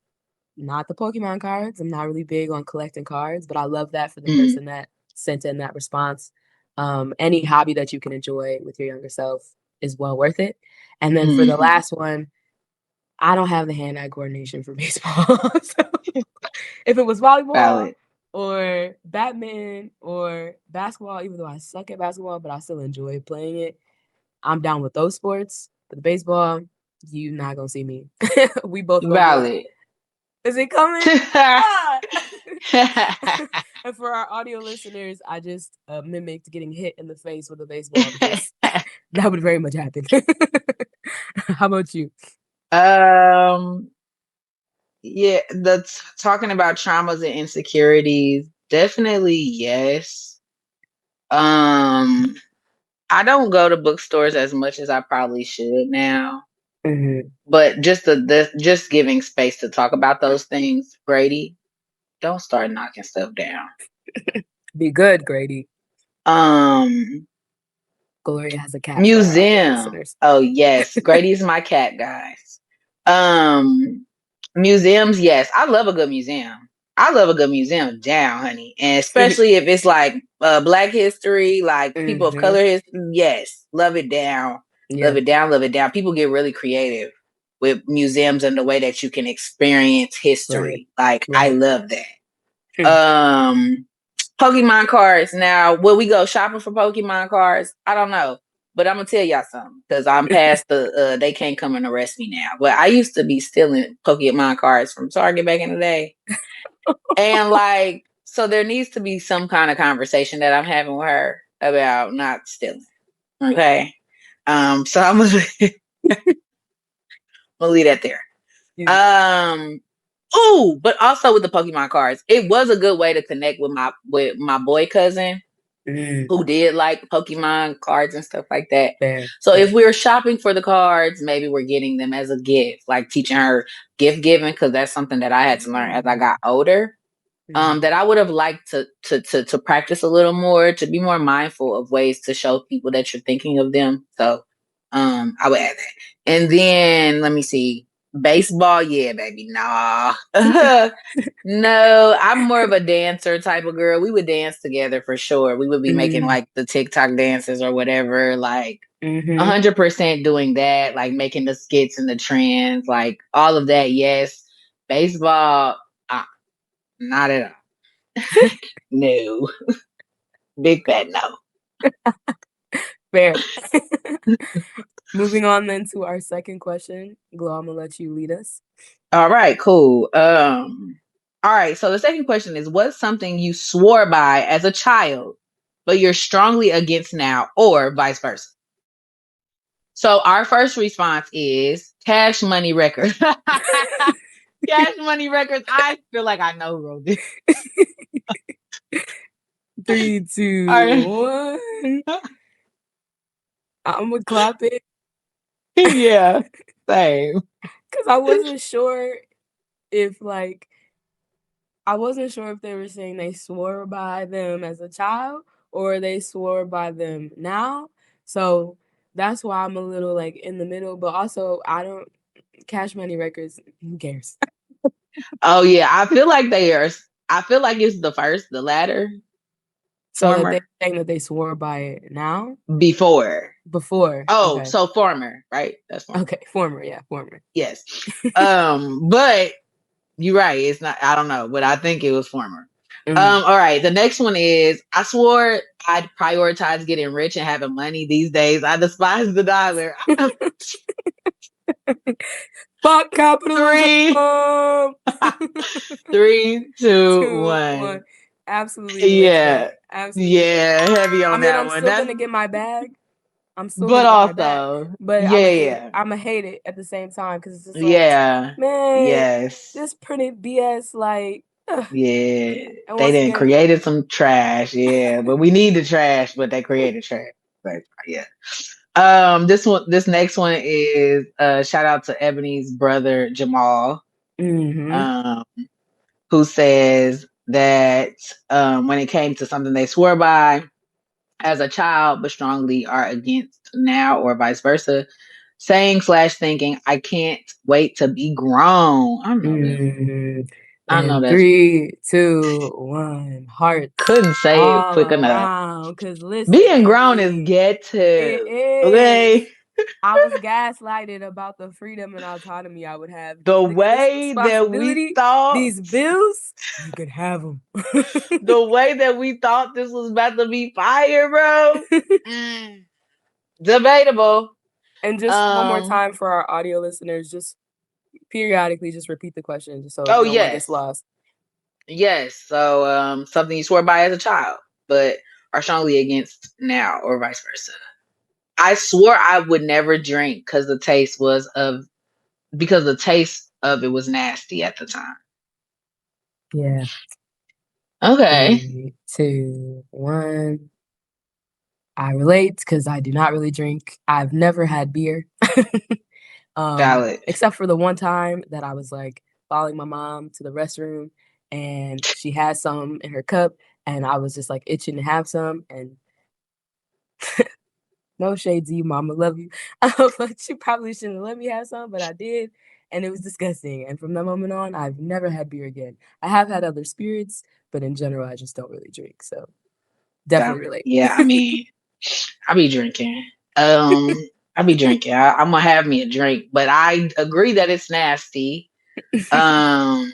Not the Pokemon cards. I'm not really big on collecting cards, but I love that for the Mm-hmm. person that sent in that response. Any hobby that you can enjoy with your younger self is well worth it. And then for the Mm-hmm. last one, I don't have the hand-eye coordination for baseball. So if it was volleyball Valid. or badminton or basketball, even though I suck at basketball, but I still enjoy playing it, I'm down with those sports. But the baseball, you not gonna see me. We both gonna be like, Valid. is it coming? Ah! And for our audio listeners, I just mimicked getting hit in the face with a baseball because that would very much happen. How about you? um, yeah, talking about traumas and insecurities, definitely yes. Um, I don't go to bookstores as much as I probably should now. Mhm. But just the just giving space to talk about those things, Grady, don't start knocking stuff down. Be good, Grady. Um, Gloria has a cat for our audio museum. listeners. Oh yes, Grady's my cat, guys. Um, museums. Yes, I love a good museum. I love a good museum down, honey, and especially if it's like Black history, like people of Hmm. color history. Yes, love it down, love Yeah, it down, love it down. People get really creative with museums and the way that you can experience right, history. Like I right. love that. Hmm. Um, Pokemon cards. Now, will we go shopping for Pokemon cards? I don't know. But I'm gonna tell y'all something because I'm past the they can't come and arrest me now. But I used to be stealing Pokemon cards from Target back in the day. And like, so there needs to be some kind of conversation that I'm having with her about not stealing. Okay. So I'm gonna, gonna leave that there. You- Um, oh, but also with the Pokemon cards, it was a good way to connect with my boy cousin mm, who did like Pokemon cards and stuff like that. fair, So if fair. we're shopping for the cards, maybe we're getting them as a gift, like teaching her gift giving, because that's something that I had to learn as I got older. Mm, That I would have liked to practice a little more, to be more mindful of ways to show people that you're thinking of them. So I would add that. And then let me see. Baseball, yeah, baby. Nah. No, I'm more of a dancer type of girl. We would dance together for sure. We would be making mm, like the TikTok dances or whatever, like mm-hmm. 100% doing that, like making the skits and the trends, like all of that. Yes. Baseball, uh, not at all. No. Big fat no. Fair. Moving on then to our second question. Glow, I'm gonna let you lead us. All right, cool. All right, so the second question is, what's something you swore by as a child, but you're strongly against now, or vice versa? So our first response is Cash Money Records. Cash Money Records. I feel like I know who wrote this. Three, All two, right. one. I'm gonna clap it Yeah, same. because I wasn't sure if like I wasn't sure if they were saying they swore by them as a child or they swore by them now. So that's why I'm a little like in the middle. But also, I don't Cash Money Records. Who cares? Oh yeah, I feel like they are. I feel like it's the first, the latter, So that they former, saying that they swore by it now before. before. Oh, Okay. so former, right? That's former. Okay. Former. Yeah. Former. Yes. But you're right. It's not. I don't know, but I think it was former. Mm. All right. The next one is I swore I'd prioritize getting rich and having money these days. I despise the dollar. Fuck capitalism. Three, three, two, Two, one. one. Absolutely relate to Yeah. that. Absolutely relate. Yeah. Heavy I on mean, that I'm one. still That's gonna get my bag. I'm still but gonna get my bag, also, but yeah, yeah. I'm a hate it at the same time because it's just like, Yeah. man, Yes. this printed BS. Like, ugh. Yeah. And They once didn't again, created some trash. Yeah. But we need the trash, but they created trash. But yeah. This next one is shout out to Ebony's brother Jamal, Mhm. um, who says that when it came to something they swore by as a child but strongly are against now, or vice versa, saying slash thinking, I can't wait to be grown. I know that. Mhm. I know And that's 3, 2, 1, hearts couldn't say it all quick enough. around. 'Cause listen, Being grown is baby, ghetto. it is. Okay. I was gaslighted about the freedom and autonomy I would have. The You look at this way that we responsibility, thought, these bills, you could have them. the way that we thought this was about to be fire, bro. Mm, debatable. And just one more Um. time for our audio listeners, just periodically just repeat the question just so Oh no one gets yes, lost. yes. So something you swore by as a child, but are strongly against now, or vice versa. I swore I would never drink because the taste of it was nasty at the time. Yeah. Okay. 3, 2, 1. I relate because I do not really drink. I've never had beer. Valid. Except for the one time that I was, like, following my mom to the restroom, and she had some in her cup, and I was just, like, itching to have some, and no shade to you, mama, love you. But you probably shouldn't have let me have some, but I did, and it was disgusting, and from that moment on, I've never had beer again. I have had other spirits, but in general, I just don't really drink, so definitely Valid. relate. Yeah, I mean, I be drinking. Um, I be drinking. I'm gonna have me a drink, but I agree that it's nasty. Um,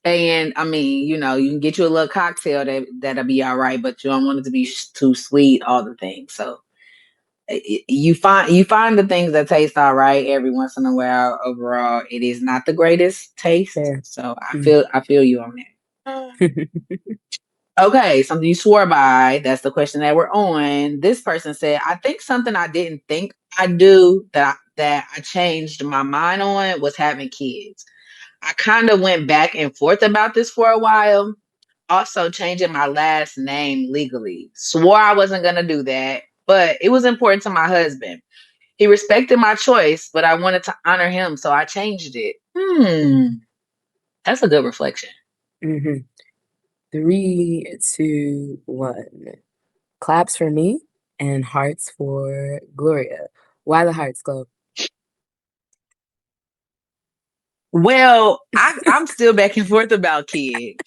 and I mean, you can get you a little cocktail that'll be all right, but you don't want it to be too sweet. All the things. So you find the things that taste all right every once in a while. Overall, it is not the greatest taste. Fair. So I Mm. feel I feel you on that. Okay, something you swore by. That's the question that we're on. This person said, I think something I didn't think I do that I changed my mind on was having kids. I kind of went back and forth about this for a while. Also changing my last name legally. Swore I wasn't gonna do that, but it was important to my husband. He respected my choice, but I wanted to honor him, so I changed it. That's a good reflection. Mhm. 3, 2, 1. Claps for me and hearts for Gloria. Why the hearts, Glow? Well, I'm still back and forth about kids.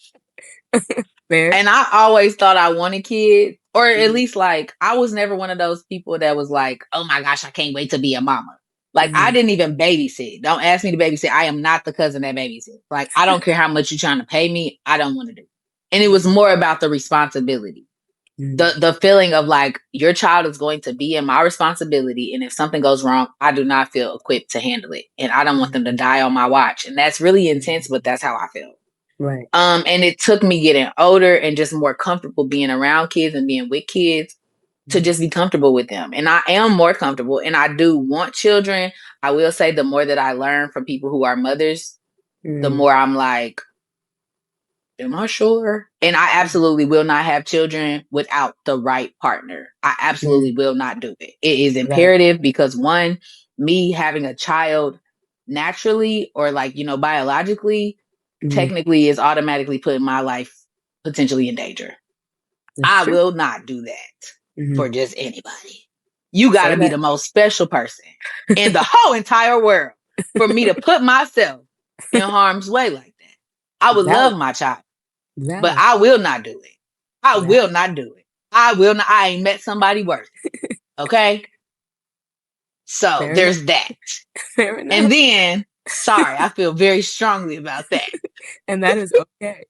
Fair. And I always thought I wanted kids, or at Mhm, least like I was never one of those people that was like, "Oh my gosh, I can't wait to be a mama." Like I mhm, didn't even babysit. Don't ask me to babysit. I am not the cousin that babysits. Like I don't care how much you're trying to pay me. I don't want to do it. And it was mhm, more about the responsibility. The mhm, the feeling of like your child is going to be in my responsibility, and if something goes wrong, I do not feel equipped to handle it. And I don't want them to mhm, die on my watch. And that's really intense, but mhm. that's how I feel. Right. And it took me getting older and just more comfortable being around kids and being with kids to Mhm, just be comfortable with them. And I am more comfortable and I do want children. I will say the more that I learn from people who are mothers, the mm, more I'm like, am I sure? And I mhm, absolutely will not have children without the right partner. I absolutely mhm. will not do it. It is Right. imperative because one, me having a child naturally or like, biologically, Mhm. technically is automatically putting my life potentially in danger. That's I true. will not do that Mhm. for just anybody. You got Say to be that. the most special person in the whole entire world for me to put myself in harm's way like that. I would love Valid. my child, but Valid. I will not do it. I will Valid. not do it. I will not. I ain't met somebody worse. Okay. So Fair enough. there's that. Fair And enough. then, sorry, I feel very strongly about that. And that is okay.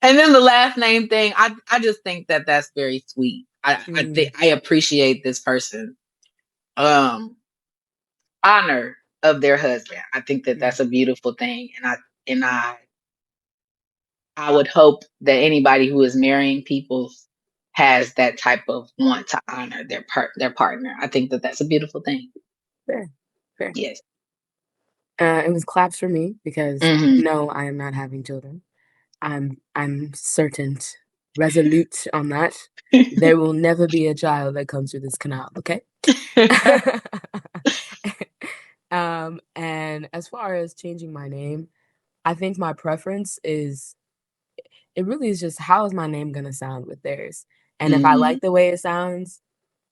And then the last name thing, I just think that that's very sweet. I think Mm, I appreciate this person um honor of their husband. I think that mm, that's a beautiful thing, and I would hope that anybody who is marrying people has that type of want to honor their partner. I think that that's a beautiful thing. fair. Fair. Yes. It was claps for me because Hmm. no, I am not having children. I'm certain. resolute on that. There will never be a child that comes through this canal, okay? And as far as changing my name, I think my preference is it really is just how is my name gonna sound with theirs? And if I Mhm. like the way it sounds,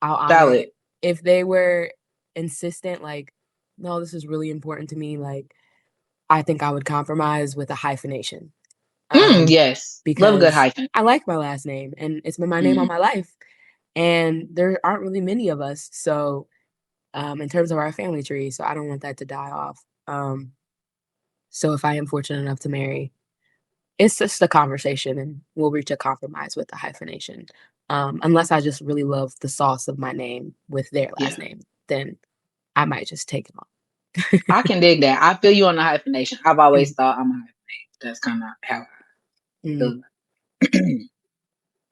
I'll honor Valid. it. If they were insistent, like, no, this is really important to me, like, I think I would compromise with a hyphenation. Um, Yes. Love a good because hyphen. I like my last name and it's been my name all Mhm. my life. And there aren't really many of us. So, in terms of our family tree, so I don't want that to die off. So if I am fortunate enough to marry, it's just a conversation and we'll reach a compromise with the hyphenation. Unless I just really love the sauce of my name with their last Yeah. name, then I might just take it I on. can dig that. I feel you on the hyphenation. I've always Mm, thought I'm a hyphenate. That's kind of how mm, I feel.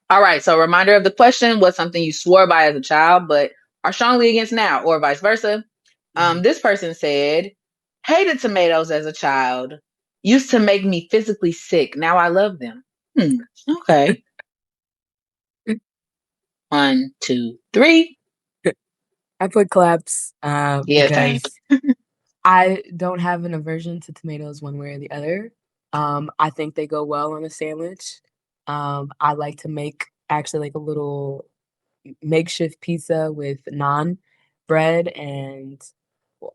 All right. So, reminder of the question: what's something you swore by as a child, but are strongly against now, or vice versa? mhm. This person said, hated tomatoes as a child, used to make me physically sick. Now I love them. Okay. One, two, three. I put claps Yeah, same. because I don't have an aversion to tomatoes one way or the other. I think they go well on a sandwich. I like to make actually like a little makeshift pizza with naan bread and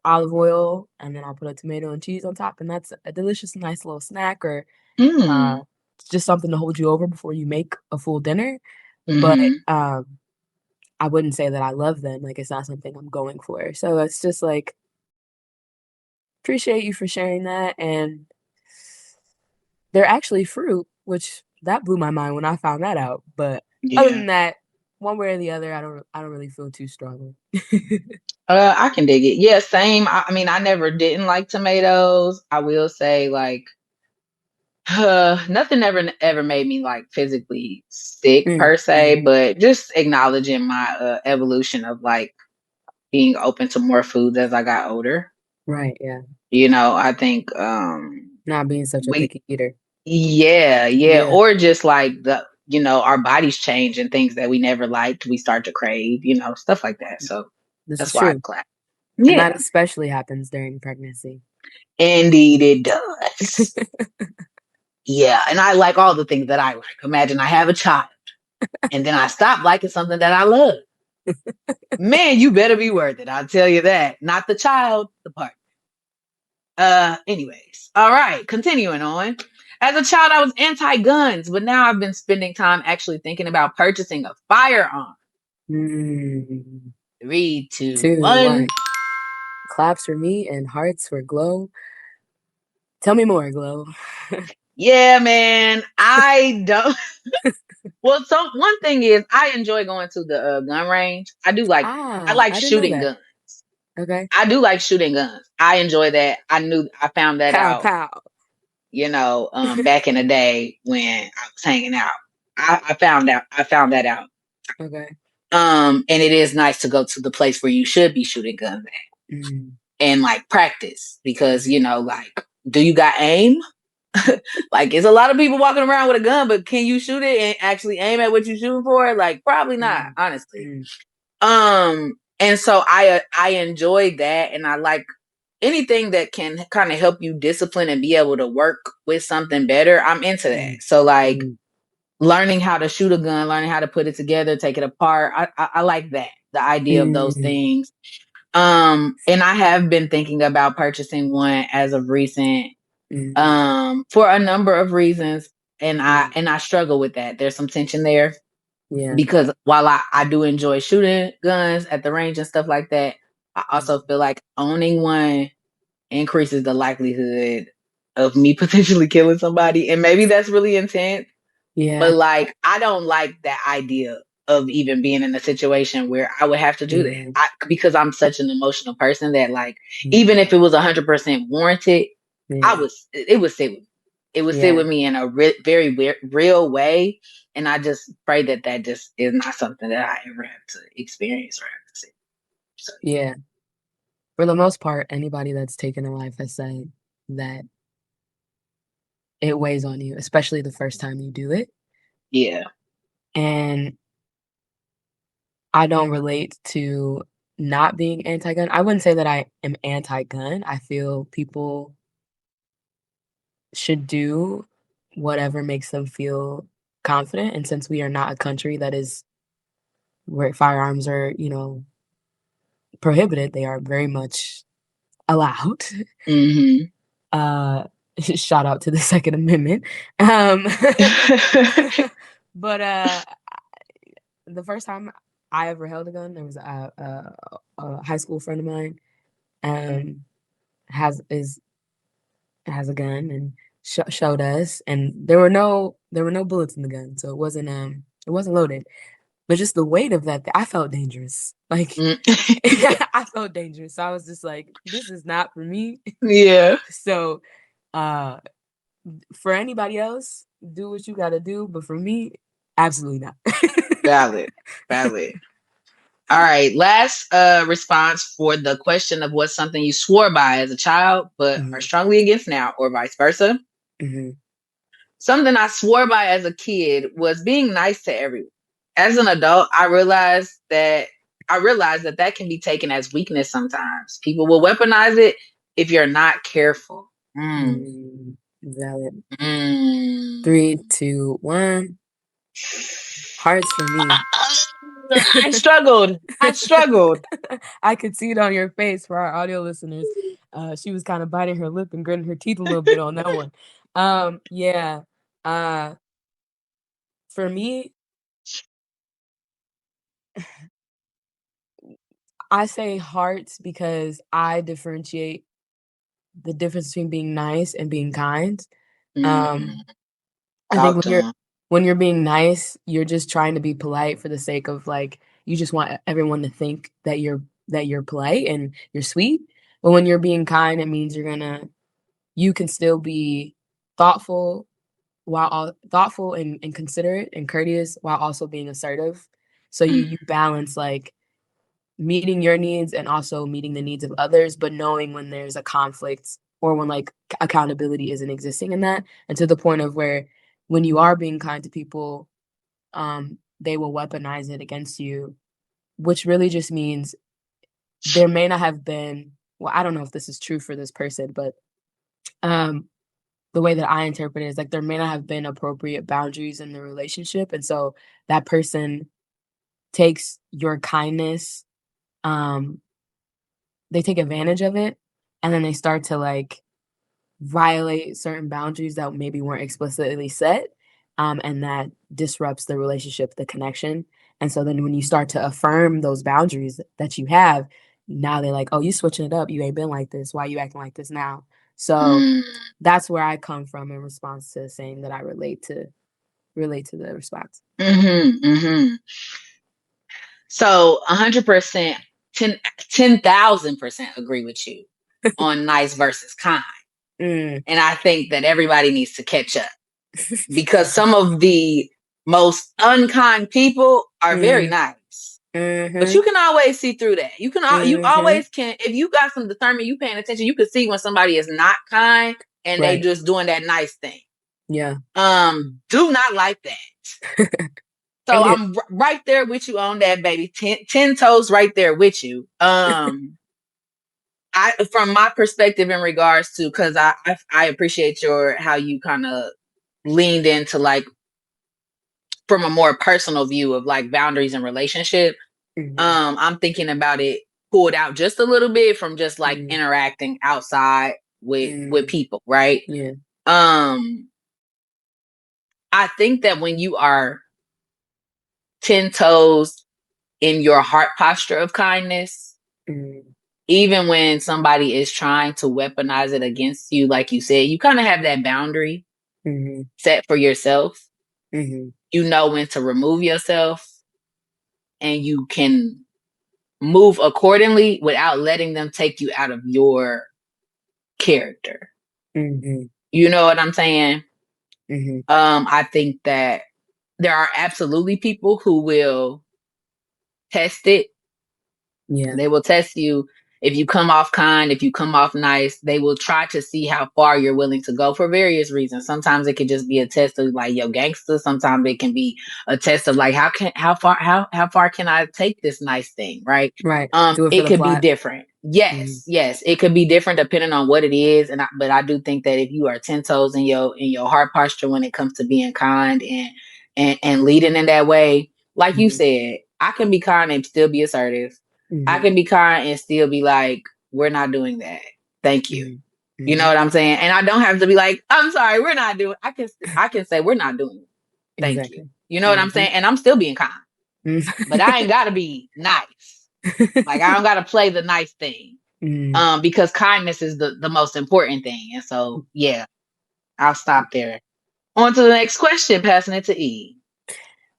olive oil, and then I'll put a tomato and cheese on top, and that's a delicious, nice little snack or uh, Mm. just something to hold you over before you make a full dinner. But Hmm. I wouldn't say that I love them. Like it's not something I'm going for. So it's just like appreciate you for sharing that, and they're actually fruit, which that blew my mind when I found that out. But other Yeah. than that, one way or the other, I don't really feel too strongly. I can dig it. Yeah, same. I mean, I never didn't like tomatoes. I will say, like, nothing ever made me like physically sick Mm, per mm, se, but just acknowledging my evolution of like being open to more foods as I got older. right, yeah. I think Not being such a we picky eater. yeah, Yeah, or just like our bodies change and things that we never liked, we start to crave, stuff like that. So this that's is why I true. clap. And that Yeah, especially happens during pregnancy. indeed it does. Yeah, and I like all the things that I like. Imagine I have a child and then I stop liking something that I love. Man, you better be worth it. I'll tell you that. Not the child, the part. Anyways. All right, continuing on. As a child, I was anti-guns, but now I've been spending time actually thinking about purchasing a firearm. Mm, Three, two, 2, one. 1. Claps for me and hearts for Glow. Tell me more, Glow. Yeah, man. I don't. Well, so one thing is, I enjoy going to the gun range. I Ah, like I didn't know shooting that. guns. Okay. I do like shooting guns. I enjoy that. I found that Pow, out, pow. back in the day when I was hanging out. I found that out. Okay. And it is nice to go to the place where you should be shooting guns at Mm, and like practice because, mm, like, do you got aim? Like, it's a lot of people walking around with a gun, but can you shoot it and actually aim at what you're shooting for? Like, probably not, mm, honestly. mm, And so I enjoy that, and I like anything that can kind of help you discipline and be able to work with something better. I'm into that. mm, So like mm, learning how to shoot a gun, learning how to put it together, take it apart. I like that. The idea of those mm, things. And I have been thinking about purchasing one as of recent, mm, for a number of reasons. And I mm. and I struggle with that. There's some tension there Yeah. because while I do enjoy shooting guns at the range and stuff like that, I Mm, also feel like owning one increases the likelihood of me potentially killing somebody. And maybe that's really intense, but yeah. like I don't like that idea of even being in a situation where I would have to do that. Yeah. Because I'm such an emotional person that like even if Mm, it was 100% warranted, yeah. it would sit with me. It would sit Yeah. with me in a very real way, and I just pray that that just is not something that I ever have to experience or have to see. So Yeah. For the most part, anybody that's taken a life has said that it weighs on you, especially the first time you do it. yeah. And I don't relate to not being anti-gun. I wouldn't say that I am anti-gun. I feel people should do whatever makes them feel confident, and since we are not a country that is where firearms are, prohibited, they are very much allowed. Mhm. Uh, shout out to the Second Amendment. Um, but, the first time I ever held a gun, there was a high school friend of mine, um, has is has a gun and showed us, and there were no bullets in the gun, so it wasn't loaded. But just the weight of that, I felt dangerous. Like Mm. I felt dangerous. So I was just like, this is not for me. Yeah. So uh for anybody else, do what you gotta do. But for me, absolutely not. Valid. Valid. All right. Last response for the question of what's something you swore by as a child but are Mhm, strongly against now, or vice versa. mhm, Something I swore by as a kid was being nice to everyone. As an adult, I realized that that can be taken as weakness sometimes. People will weaponize it if you're not careful. Mm. valid. Mm. 3, 2, 1. Hearts for me. I struggled. I struggled. I could see it on your face for our audio listeners. She was kind of biting her lip and gritting her teeth a little bit on that one. Yeah. Uh, for me, I say hearts because I differentiate the difference between being nice and being kind. Um, Mm. I think Talk to him. when you're being nice, you're just trying to be polite for the sake of like you just want everyone to think that you're polite and you're sweet. But when you're being kind, it means you can still be thoughtful thoughtful and considerate and courteous while also being assertive. So you Mm. you balance like meeting your needs and also meeting the needs of others, but knowing when there's a conflict or when like accountability isn't existing in that, and to the point of where when you are being kind to people, they will weaponize it against you, which really just means there may not have been. Well, I don't know if this is true for this person, but um, the way that I interpret it is like there may not have been appropriate boundaries in the relationship, and so that person takes your kindness, um, they take advantage of it, and then they start to like violate certain boundaries that maybe weren't explicitly set, and that disrupts the relationship, the connection. And so then when you start to affirm those boundaries that you have, now they're like, "Oh, you switching it up. You ain't been like this. Why you acting like this now?" So Mm. that's where I come from in response to saying that I relate to the response. Mhm. Mhm. So 100%, 10,000% agree with you on nice versus kind. Mm. And I think that everybody needs to catch up because some of the most unkind people are very Mm. nice. But you Mhm. can always see through that. You Mhm. always can, if you got some discernment, you paying attention, you can see when somebody is not kind and they Right. just doing that nice thing. Yeah. Do not like that. So And it I'm right there with you on that, baby. Ten toes right there with you. I, from my perspective in regards to, because I appreciate your how you kind of leaned into like from a more personal view of like boundaries and relationship. Mhm. I'm thinking about it pulled out just a little bit from just like Mm. interacting outside with Mm. people, right? Yeah. Um, I think that when you are 10 toes in your heart posture of kindness, Mm. even when somebody is trying to weaponize it against you, like you said, you kind of have that boundary Mhm. set for yourself. Mhm. You know when to remove yourself and you can move accordingly without letting them take you out of your character. Mhm. You know what I'm saying? Mhm. I think that there are absolutely people who will test it. Yeah. They will test you. if you come off kind, if you come off nice, they will try to see how far you're willing to go for various reasons. Sometimes it could just be a test of like, yo, gangster. Sometimes it can be a test of like, how far can I take this nice thing, right? Right. Do it for It the could be plot. different. Mm. Yes, it could be different depending on what it is. But I do think that if you are 10 toes in your heart posture when it comes to being kind and leading in that way, like you Mhm. said, I can be kind and still be assertive. I Mhm. can be kind and still be like, we're not doing that. Thank you. Mhm. You know Mhm. what I'm saying? And I don't have to be like, I'm sorry, we're not doing. I can say we're not doing it. Thank you. Exactly. You know what I'm Mhm. saying? And I'm still being kind, but I ain't gotta be nice. Like I don't gotta play the nice thing. Mm. Because kindness is the most important thing. And so yeah, I'll stop there. On to the next question, passing it to E.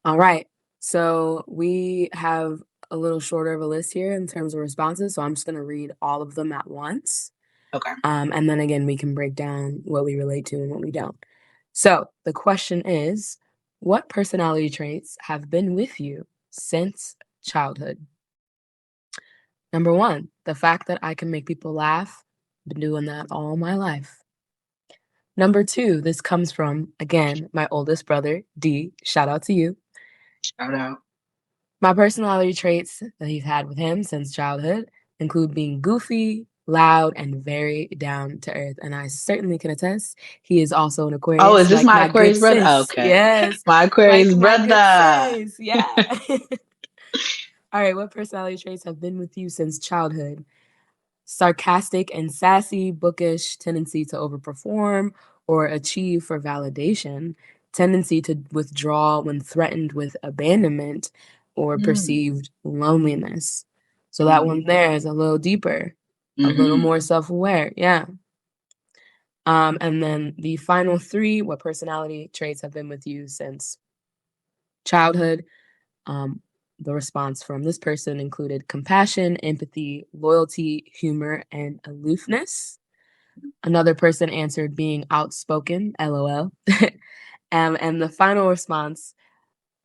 All right. So we have a little shorter of a list here in terms of responses. So I'm just going to read all of them at once. Okay. And then again, we can break down what we relate to and what we don't. So the question is, what personality traits have been with you since childhood? Number one, the fact that I can make people laugh. Been doing that all my life. Number two, this comes from, again, my oldest brother, D. Shout out to you. Shout out. My personality traits that he's had with him since childhood include being goofy, loud, and very down to earth. And I certainly can attest, he is also an Oh, is Aquarius, this like my my good Aquarius brother? Oh, sis. okay. Yes, My like Aquarius my good brother. sis. Yeah. All right, what personality traits have been with you since childhood? Sarcastic and sassy, bookish, tendency to overperform or achieve for validation, tendency to withdraw when threatened with abandonment or perceived loneliness. So that one there is a little deeper, a little Mm-hmm. more self-aware. Yeah. And then the final three, what personality traits have been with you since childhood? Um, the response from this person included compassion, empathy, loyalty, humor, and aloofness. Another person answered being outspoken, LOL. And the final response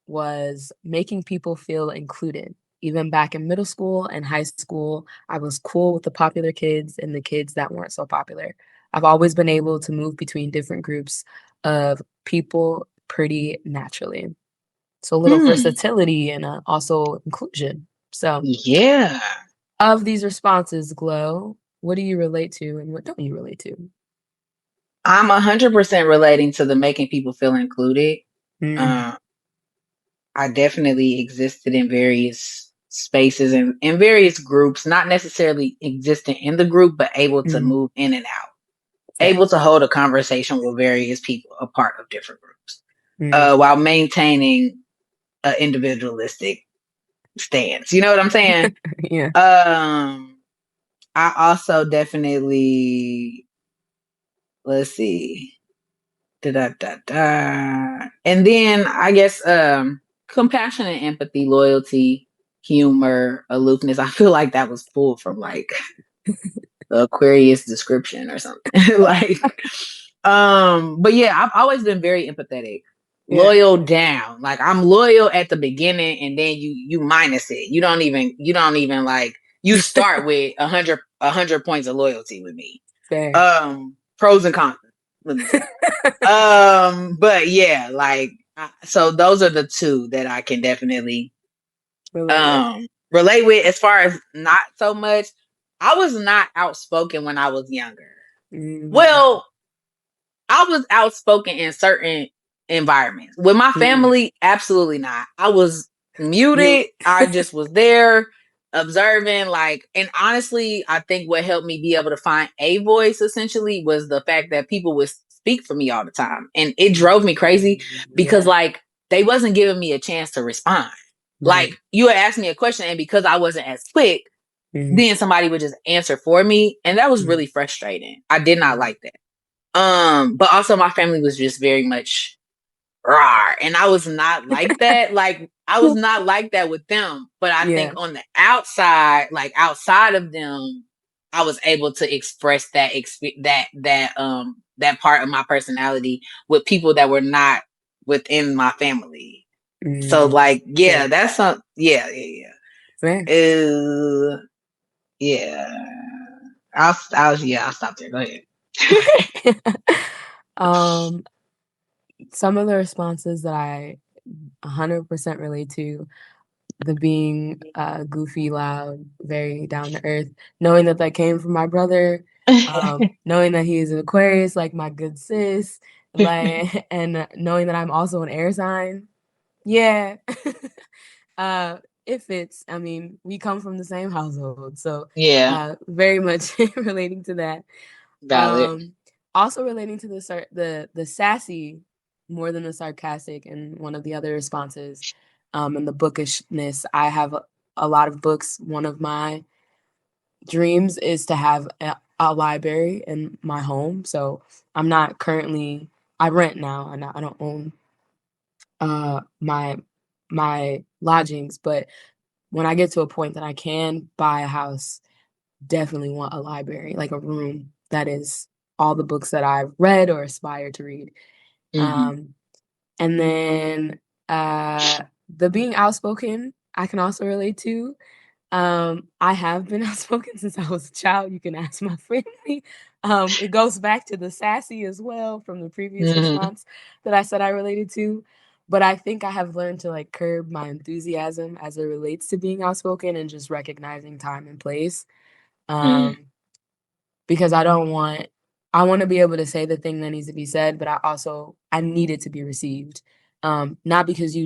was making people feel included. Even back in middle school and high school, I was cool with the popular kids and the kids that weren't so popular. I've always been able to move between different groups of people pretty naturally. So a little Hmm. versatility and also inclusion. So Yeah. of these responses, Glow, what do you relate to and what don't you relate to? I'm 100% relating to the making people feel included. Mm, Uh, I definitely existed in various spaces and in various groups, not necessarily existing in the group, but able to mhm, move in and out, fair. able to hold a conversation with various people, a part of different groups, Mm. while maintaining an individualistic stance. You know what I'm saying? Yeah. I also definitely, let's see, da da da da, and then I guess compassion and empathy, loyalty, humor, aloofness. I feel like that was pulled from like the Aquarius description or something. Like, but yeah, I've always been very empathetic, Yeah. loyal down. Like I'm loyal at the beginning, and then you minus it. You don't even like you start with a hundred points of loyalty with me. Fair. Pros and cons. Let me say. But yeah, like so those are the two that I can definitely Relate with. relate with. As far as not so much, I was not outspoken when I was younger. Mm, Well, I was outspoken in certain environments. With my mm. family, absolutely not. I was Mute. muted. I just was there observing, like, and honestly, I think what helped me be able to find a voice essentially was the fact that people would speak for me all the time. And it drove me crazy because Yeah. like they wasn't giving me a chance to respond. Right. Like you would ask me a question, and because I wasn't as quick, Mhm, then somebody would just answer for me. And that was mhm, really frustrating. I did not mhm, like that. But also my family was just very much raw, and I was not like that. Like I was not like that with them. But I think Yeah. on the outside, like outside of them, I was able to express that part of my personality with people that were not within my family. So Mm. like, yeah, Fair. that's some, yeah, yeah, Fair. yeah. Yeah. I'll stop there. Go ahead. Um, some of the responses that I 100% relate to, the being goofy, loud, very down to earth, knowing that that came from my brother, knowing that he is an Aquarius, like my good sis, like, and knowing that I'm also an air sign. Yeah. It fits. I mean, we come from the same household, so Yeah, very much relating to that. valid. Um, also relating to the sassy more than the sarcastic, and one of the other responses, and the bookishness. I have a lot of books. One of my dreams is to have a library in my home. So I'm not currently. I rent now, and I don't own my lodgings, but when I get to a point that I can buy a house, definitely want a library, like a room that is all the books that I've read or aspire to read. Hmm. Um, and then the being outspoken, I can also relate to. I have been outspoken since I was a child. You can ask my family. It goes back to the sassy as well from the previous Hmm. response that I said I related to. But I think I have learned to like curb my enthusiasm as it relates to being outspoken and just recognizing time and place. Um, because I want to be able to say the thing that needs to be said, but I need it to be received. Not because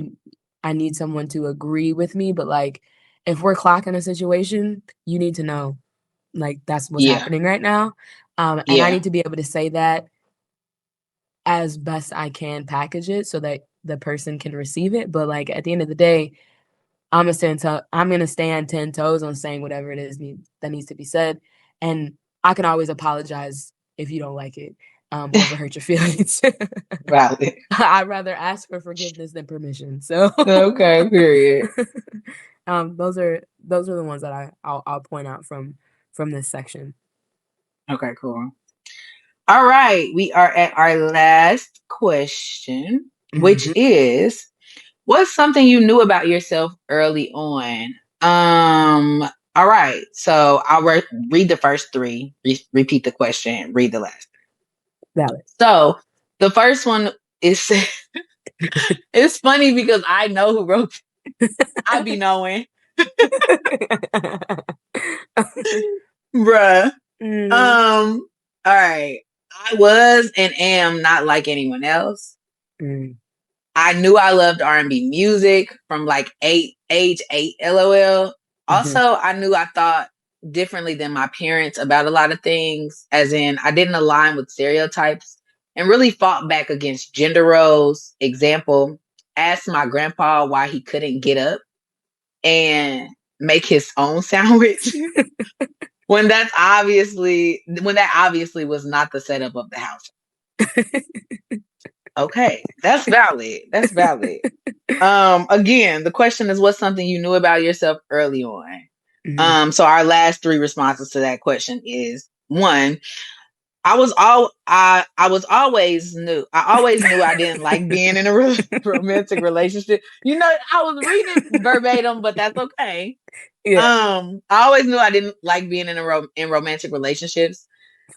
I need someone to agree with me, but like if we're clocking a situation, you need to know like that's what's Yeah, happening right now. And I yeah, need to be able to say that as best I can, package it so that the person can receive it. But like at the end of the day, I'm gonna stand 10 toes on saying whatever it is that needs to be said, and I can always apologize if you don't like it, or if it hurt your feelings. valid. I'd rather ask for forgiveness than permission. So, Okay, period. those are the ones that I'll point out from this section. Okay, cool. All right, we are at our last question, which Mhm. is, what's something you knew about yourself early on? All right, so I'll read the first three, repeat the question, read the last. Valid. So the first one is it's funny because I know who wrote it. I be knowing. Bruh. Mm, All right. I was and am not like anyone else. mm, I knew I loved R&B music from like age 8, LOL. mhm. Also, I knew I thought differently than my parents about a lot of things, as in I didn't align with stereotypes and really fought back against gender roles. Example, asked my grandpa why he couldn't get up and make his own sandwich when that obviously was not the setup of the house. Okay, that's valid. That's valid. Again, the question is, what's something you knew about yourself early on? Mhm. So our last three responses to that question is: one, I was always knew I always knew I didn't like being in a romantic relationship. You know, I was reading it verbatim, but that's okay. Yeah, I always knew I didn't like being in romantic relationships.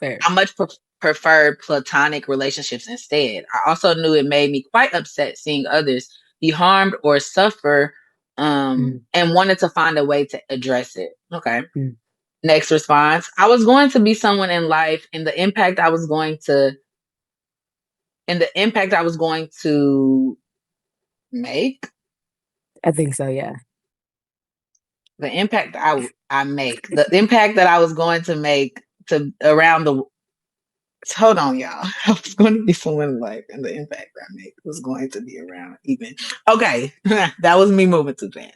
fair. I much preferred platonic relationships instead. I also knew it made me quite upset seeing others be harmed or suffer, Mm, and wanted to find a way to address it. Okay. mm. Next response. I was going to be someone in life, and the impact I was going to make, I think so, yeah. the impact I make, the impact that I was going to make to around the hold on, y'all. I was going to be someone in life, and the impact I make was going to be around even. Okay, that was me moving too fast.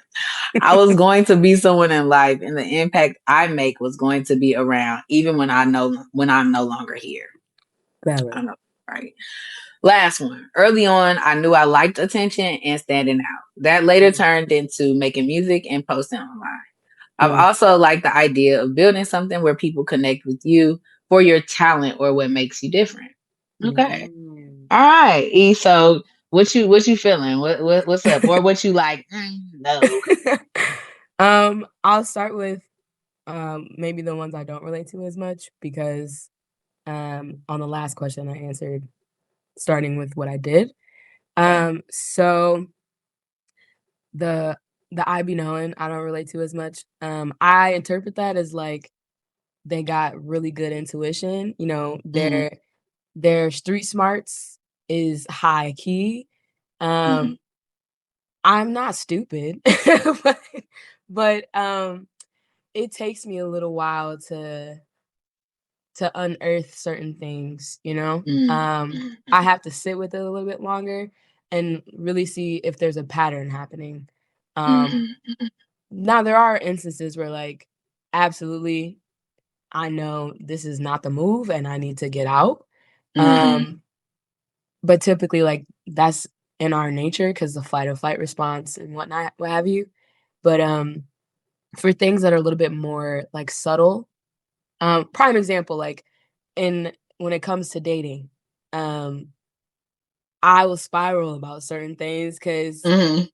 I was going to be someone in life, and the impact I make was going to be around even when I'm no longer here. I Valid. know, right? Last one. Early on, I knew I liked attention and standing out. That later Mm, turned into making music and posting online. I've mm, also liked the idea of building something where people connect with you for your talent or what makes you different. Okay. mm. All right. E, so what you feeling? What's up? Or what you like? No. I'll start with Maybe the ones I don't relate to as much because on the last question I answered starting with what I did. Okay. So the I be knowing I don't relate to as much. I interpret that as like they got really good intuition. You know, Mhm. their street smarts is high key. Mhm. Um, I'm not stupid, but but it takes me a little while to unearth certain things, you know? Mhm. I have to sit with it a little bit longer and really see if there's a pattern happening. Um, Mhm. Mhm. Now there are instances where like absolutely I know this is not the move and I need to get out. Mhm. Um, but typically like that's in our nature because the fight or flight response and whatnot, what have you. But for things that are a little bit more like subtle, prime example, like in when it comes to dating, um, I will spiral about certain things because Mhm.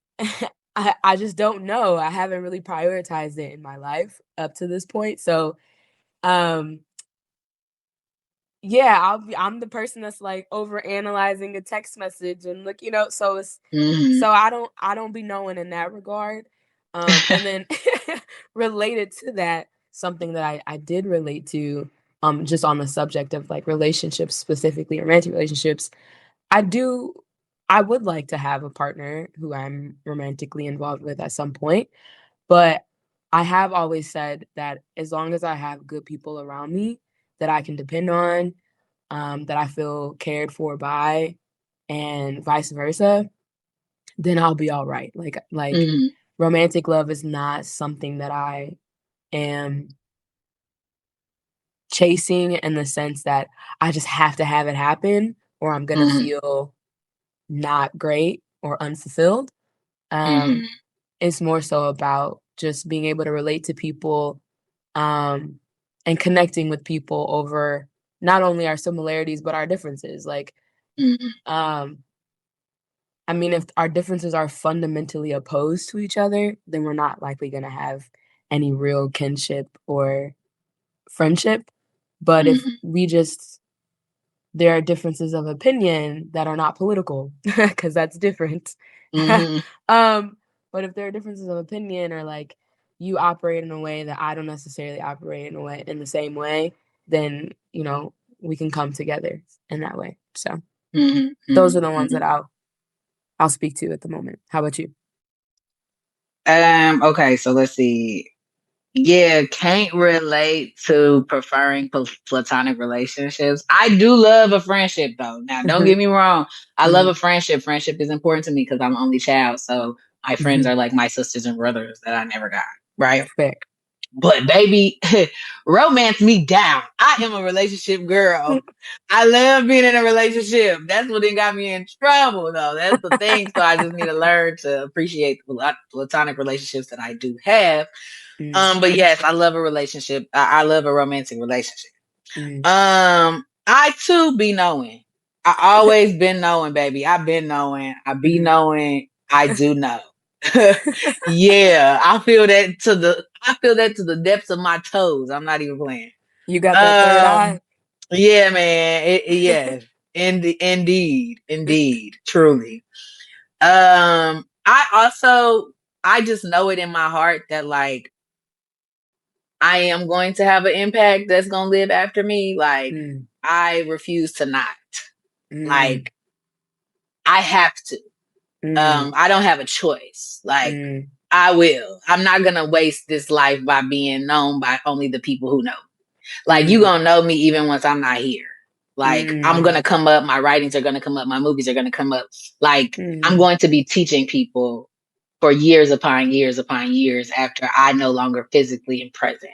I just don't know. I haven't really prioritized it in my life up to this point. So um yeah, I'm the person that's like over analyzing a text message and look, you know, so it's Mhm. so I don't be knowing in that regard. And then related to that, something that I did relate to, just on the subject of like relationships, specifically romantic relationships, I do I would like to have a partner who I'm romantically involved with at some point, but I have always said that as long as I have good people around me that I can depend on, that I feel cared for by, and vice versa, then I'll be all right. Like Mhm. romantic love is not something that I am chasing in the sense that I just have to have it happen or I'm gonna Mhm. feel not great or unfulfilled. Um, Mhm. it's more so about just being able to relate to people, um, and connecting with people over not only our similarities but our differences. Like, Mhm. um, I mean, if our differences are fundamentally opposed to each other, then we're not likely gonna have any real kinship or friendship. But if Mhm. we just there are differences of opinion that are not political, because that's different. Mhm. Um, but if there are differences of opinion or, like, you operate in a way that I don't necessarily operate in the same way, then, you know, we can come together in that way. So, Mhm. those Mhm. are the ones that Mhm. I'll speak to at the moment. How about you? Okay, so let's see. Yeah, can't relate to preferring platonic relationships. I do love a friendship though. Now, don't get Mhm, me wrong. I love mhm, a friendship. Friendship is important to me because I'm an only child. So my friends mhm. are like my sisters and brothers that I never got. Right. Fair. But baby, romance me down. I am a relationship girl. I love being in a relationship. That's what got me in trouble, though. That's the thing. So I just need to learn to appreciate the platonic relationships that I do have. Mm, But yes, I love a relationship. I love a romantic relationship. mm. I too be knowing. I always been knowing, baby. I've been knowing. I be Mhm. knowing. I do know. Yeah, I feel that to the depths of my toes. I'm not even playing. You got that third Um, eye? yeah, man. Yes, indeed, truly. I just know it in my heart that like I am going to have an impact that's gonna live after me. Like Mm, I refuse to not. mm, Like I have to. mm, I don't have a choice. Like mm, I will. I'm not gonna waste this life by being known by only the people who know. Like you mm, gonna know me even once I'm not here. Like I'm mm, gonna come up, my writings are gonna come up, my movies are gonna come up. Like I'm mm. going to be teaching people for years upon years after I no longer physically am present.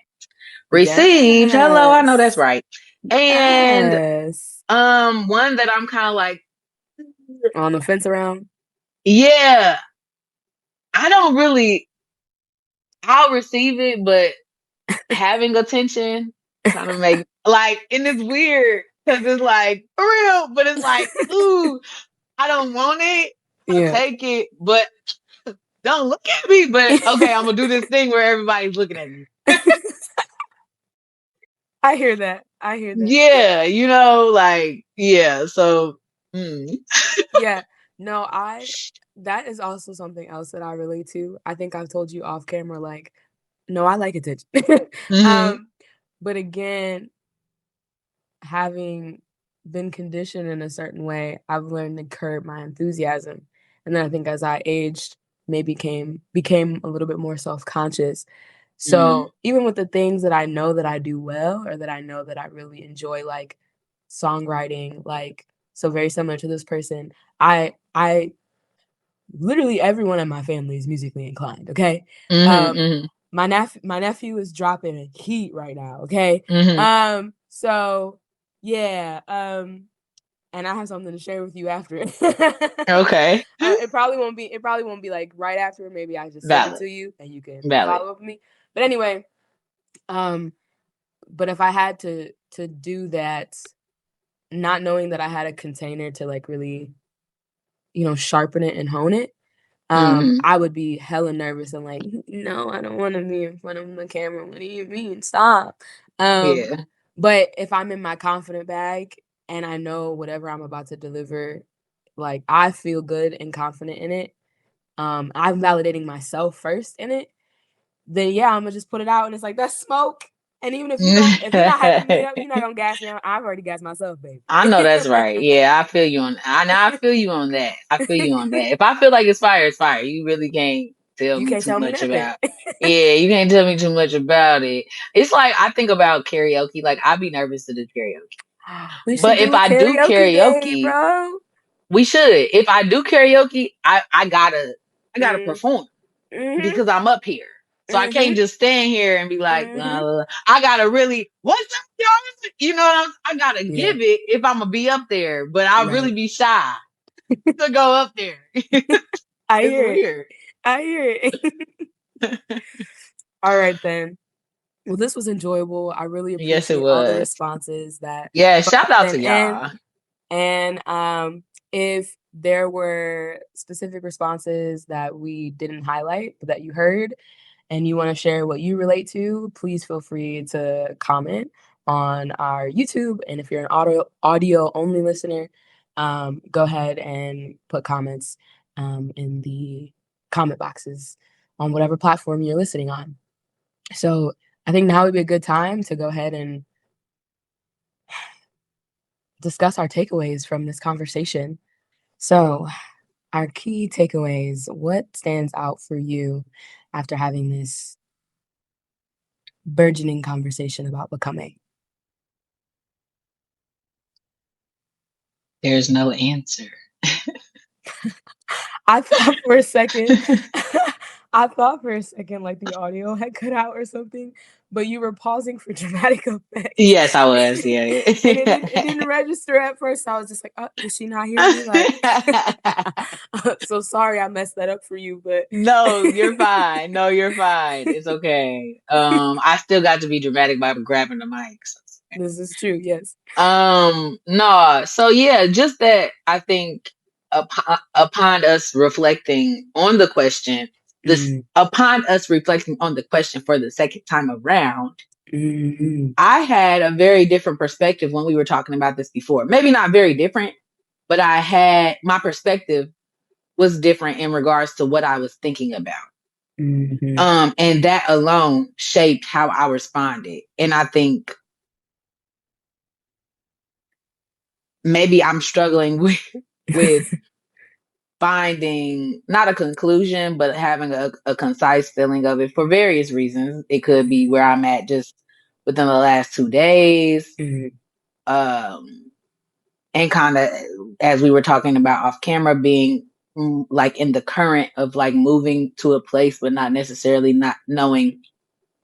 Received. Hello, I know that's Yes. right. And Yes. one that I'm kind of like, On the fence around? yeah, I don't really I'll receive it, but having attention kind of make like and it's weird because it's like for real, but it's like, ooh, I don't want it. I'll Yeah. take it, but don't look at me. But okay, I'm gonna do this thing where everybody's looking at me. I hear that. I hear that. Yeah. Yeah, you know, like, yeah. So, mm, Yeah. No, that is also something else that I relate to. I think I've told you off camera, like, no, I like attention. hmm um, but again, having been conditioned in a certain way, I've learned to curb my enthusiasm. And then I think as I aged, maybe became a little bit more self-conscious. hmm So even with the things that I know that I do well or that I know that I really enjoy, like songwriting, like so very similar to this person, I literally everyone in my family is musically inclined, okay? Um, hmm my nephew is dropping heat right now, okay? hmm So yeah, and I have something to share with you after it. Okay. It probably won't be like right after, maybe I just send it Valid. to you and you can Valid. follow up with me. But anyway, um, but if I had to do that, not knowing that I had a container to like really, sharpen it and hone it, hmm I would be hella nervous and like, "No, I don't wanna be in front of the camera. What do you mean? Stop." Um, Yeah. but if I'm in my confident bag and I know whatever I'm about to deliver, like, I feel good and confident in it, I'm validating myself first in it, then yeah, Imma just put it out and it's like, "That's smoke." And even if you're not hyping me up, you're not gonna gas me up. I've already gassed myself, baby. I know that's right. Yeah, I feel you on. I feel you on that. I feel you on that. If I feel like it's fire, it's fire. You really can't tell You me can't too tell me much nothing. about. Yeah, you can't tell me too much about it. It's like I think about karaoke. Like I'd be nervous to do karaoke, We should but if do a I do karaoke day, karaoke, bro. we should. If I do karaoke, I gotta Mm, perform mhm, because I'm up here. So I can't mhm, just stand here and be like, mhm. I gotta really, what's up, y'all? You know what I gotta Yeah, give it if I'm gonna be up there, but I'll right. really be shy to go up there. I It's hear it. weird. I hear it. Alright then. Well, this was enjoyable. I really Yes, it appreciate all the was. responses that Yeah, shout folks out to sent in. y'all. And, if there were specific responses that we didn't highlight, but that you heard, and you wanna share what you relate to, please feel free to comment on our YouTube, and if you're an audio only listener, go ahead and put comments, in the comment boxes on whatever platform you're listening on. So, I think now would be a good time to go ahead and discuss our takeaways from this conversation. So, our key takeaways, what stands out for you after having this burgeoning conversation about becoming? There's no answer. I thought for a second I thought for a second like the audio had cut out or something, but you were pausing for dramatic effect. Yes, I was. Yeah. And it didn't register at first. I was just like, "Oh, did she not hear me?" Like, so sorry I messed that up for you, but No, you're fine. No, you're fine. It's okay. I still got to be dramatic by grabbing the mic. So it's okay. this is true, yes. No. So yeah, just that I think upon us reflecting on the question, this Mm, upon us reflecting on the question for the second time around, mhm, I had a very different perspective when we were talking about this before. Maybe not very different, but I had my perspective was different in regards to what I was thinking about. mhm. And that alone shaped how I responded. And I think maybe I'm struggling with finding not a conclusion, but having a concise feeling of it for various reasons. It could be Mhm, where I'm at just within the last 2 days. mhm, Um, and kind of as we were talking about off camera, being like in the current of like moving to a place, but not necessarily not knowing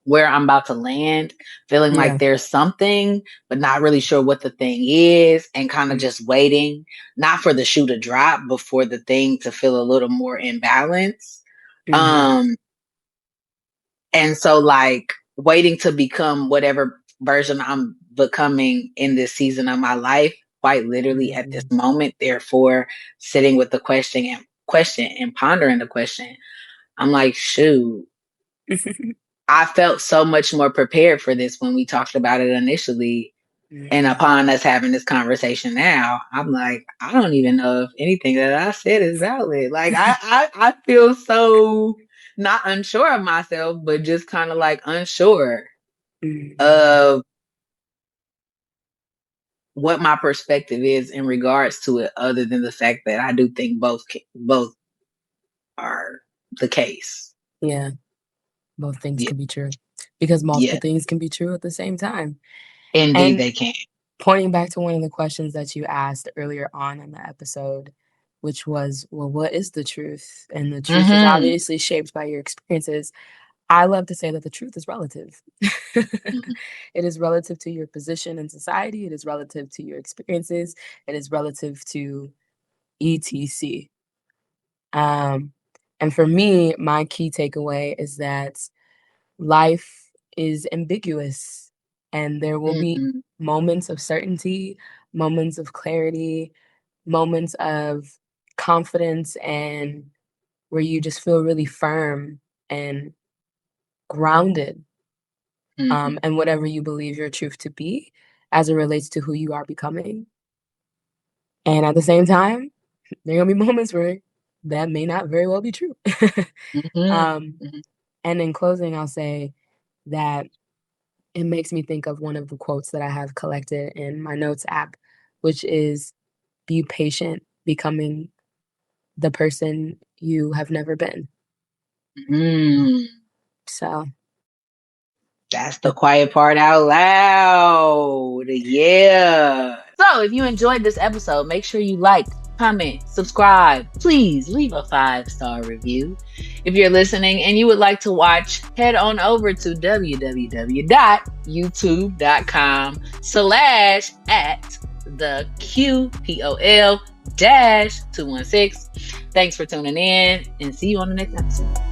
where I'm about to land, feeling like yeah, there's something, but not really sure what the thing is, and kind of mm, just waiting, not for the shoe to drop, but for the thing to feel a little more in balance. mhm, Um, and so like waiting to become whatever version I'm becoming in this season of my life, quite literally at this mhm. moment. Therefore, sitting with the question and pondering the question, I'm like, shoot, I felt so much more prepared for this when we talked about it initially. And upon us having this conversation now, I'm like, I don't even know if anything that I said is valid. Like I feel so not unsure of myself, but just kind of like unsure of what my perspective is in regards to it, other than the fact that I do think both are the case. Yeah, both things can be true because multiple things can be true at the same time. Indeed, And they can. pointing back to one of the questions that you asked earlier on in the episode, which was, well, what is the truth? And the truth is obviously shaped by your experiences. I love to say that the truth is relative. It is relative to your position in society. It is relative to your experiences. It is relative to etc. And for me, my key takeaway is that life is ambiguous and there will be moments of certainty, moments of clarity, moments of confidence, and where you just feel really firm and grounded, and whatever you believe your truth to be as it relates to who you are becoming. And at the same time, there are gonna be moments where that may not very well be true. And in closing, I'll say that it makes me think of one of the quotes that I have collected in my notes app, which is, "Be patient becoming the person you have never been." So That's the quiet part out loud. Yeah. So if you enjoyed this episode, make sure you like, comment, subscribe. Please leave a 5-star review. If you're listening and you would like to watch, head on over to www.youtube.com/@the QPOL-216. Thanks for tuning in and see you on the next episode.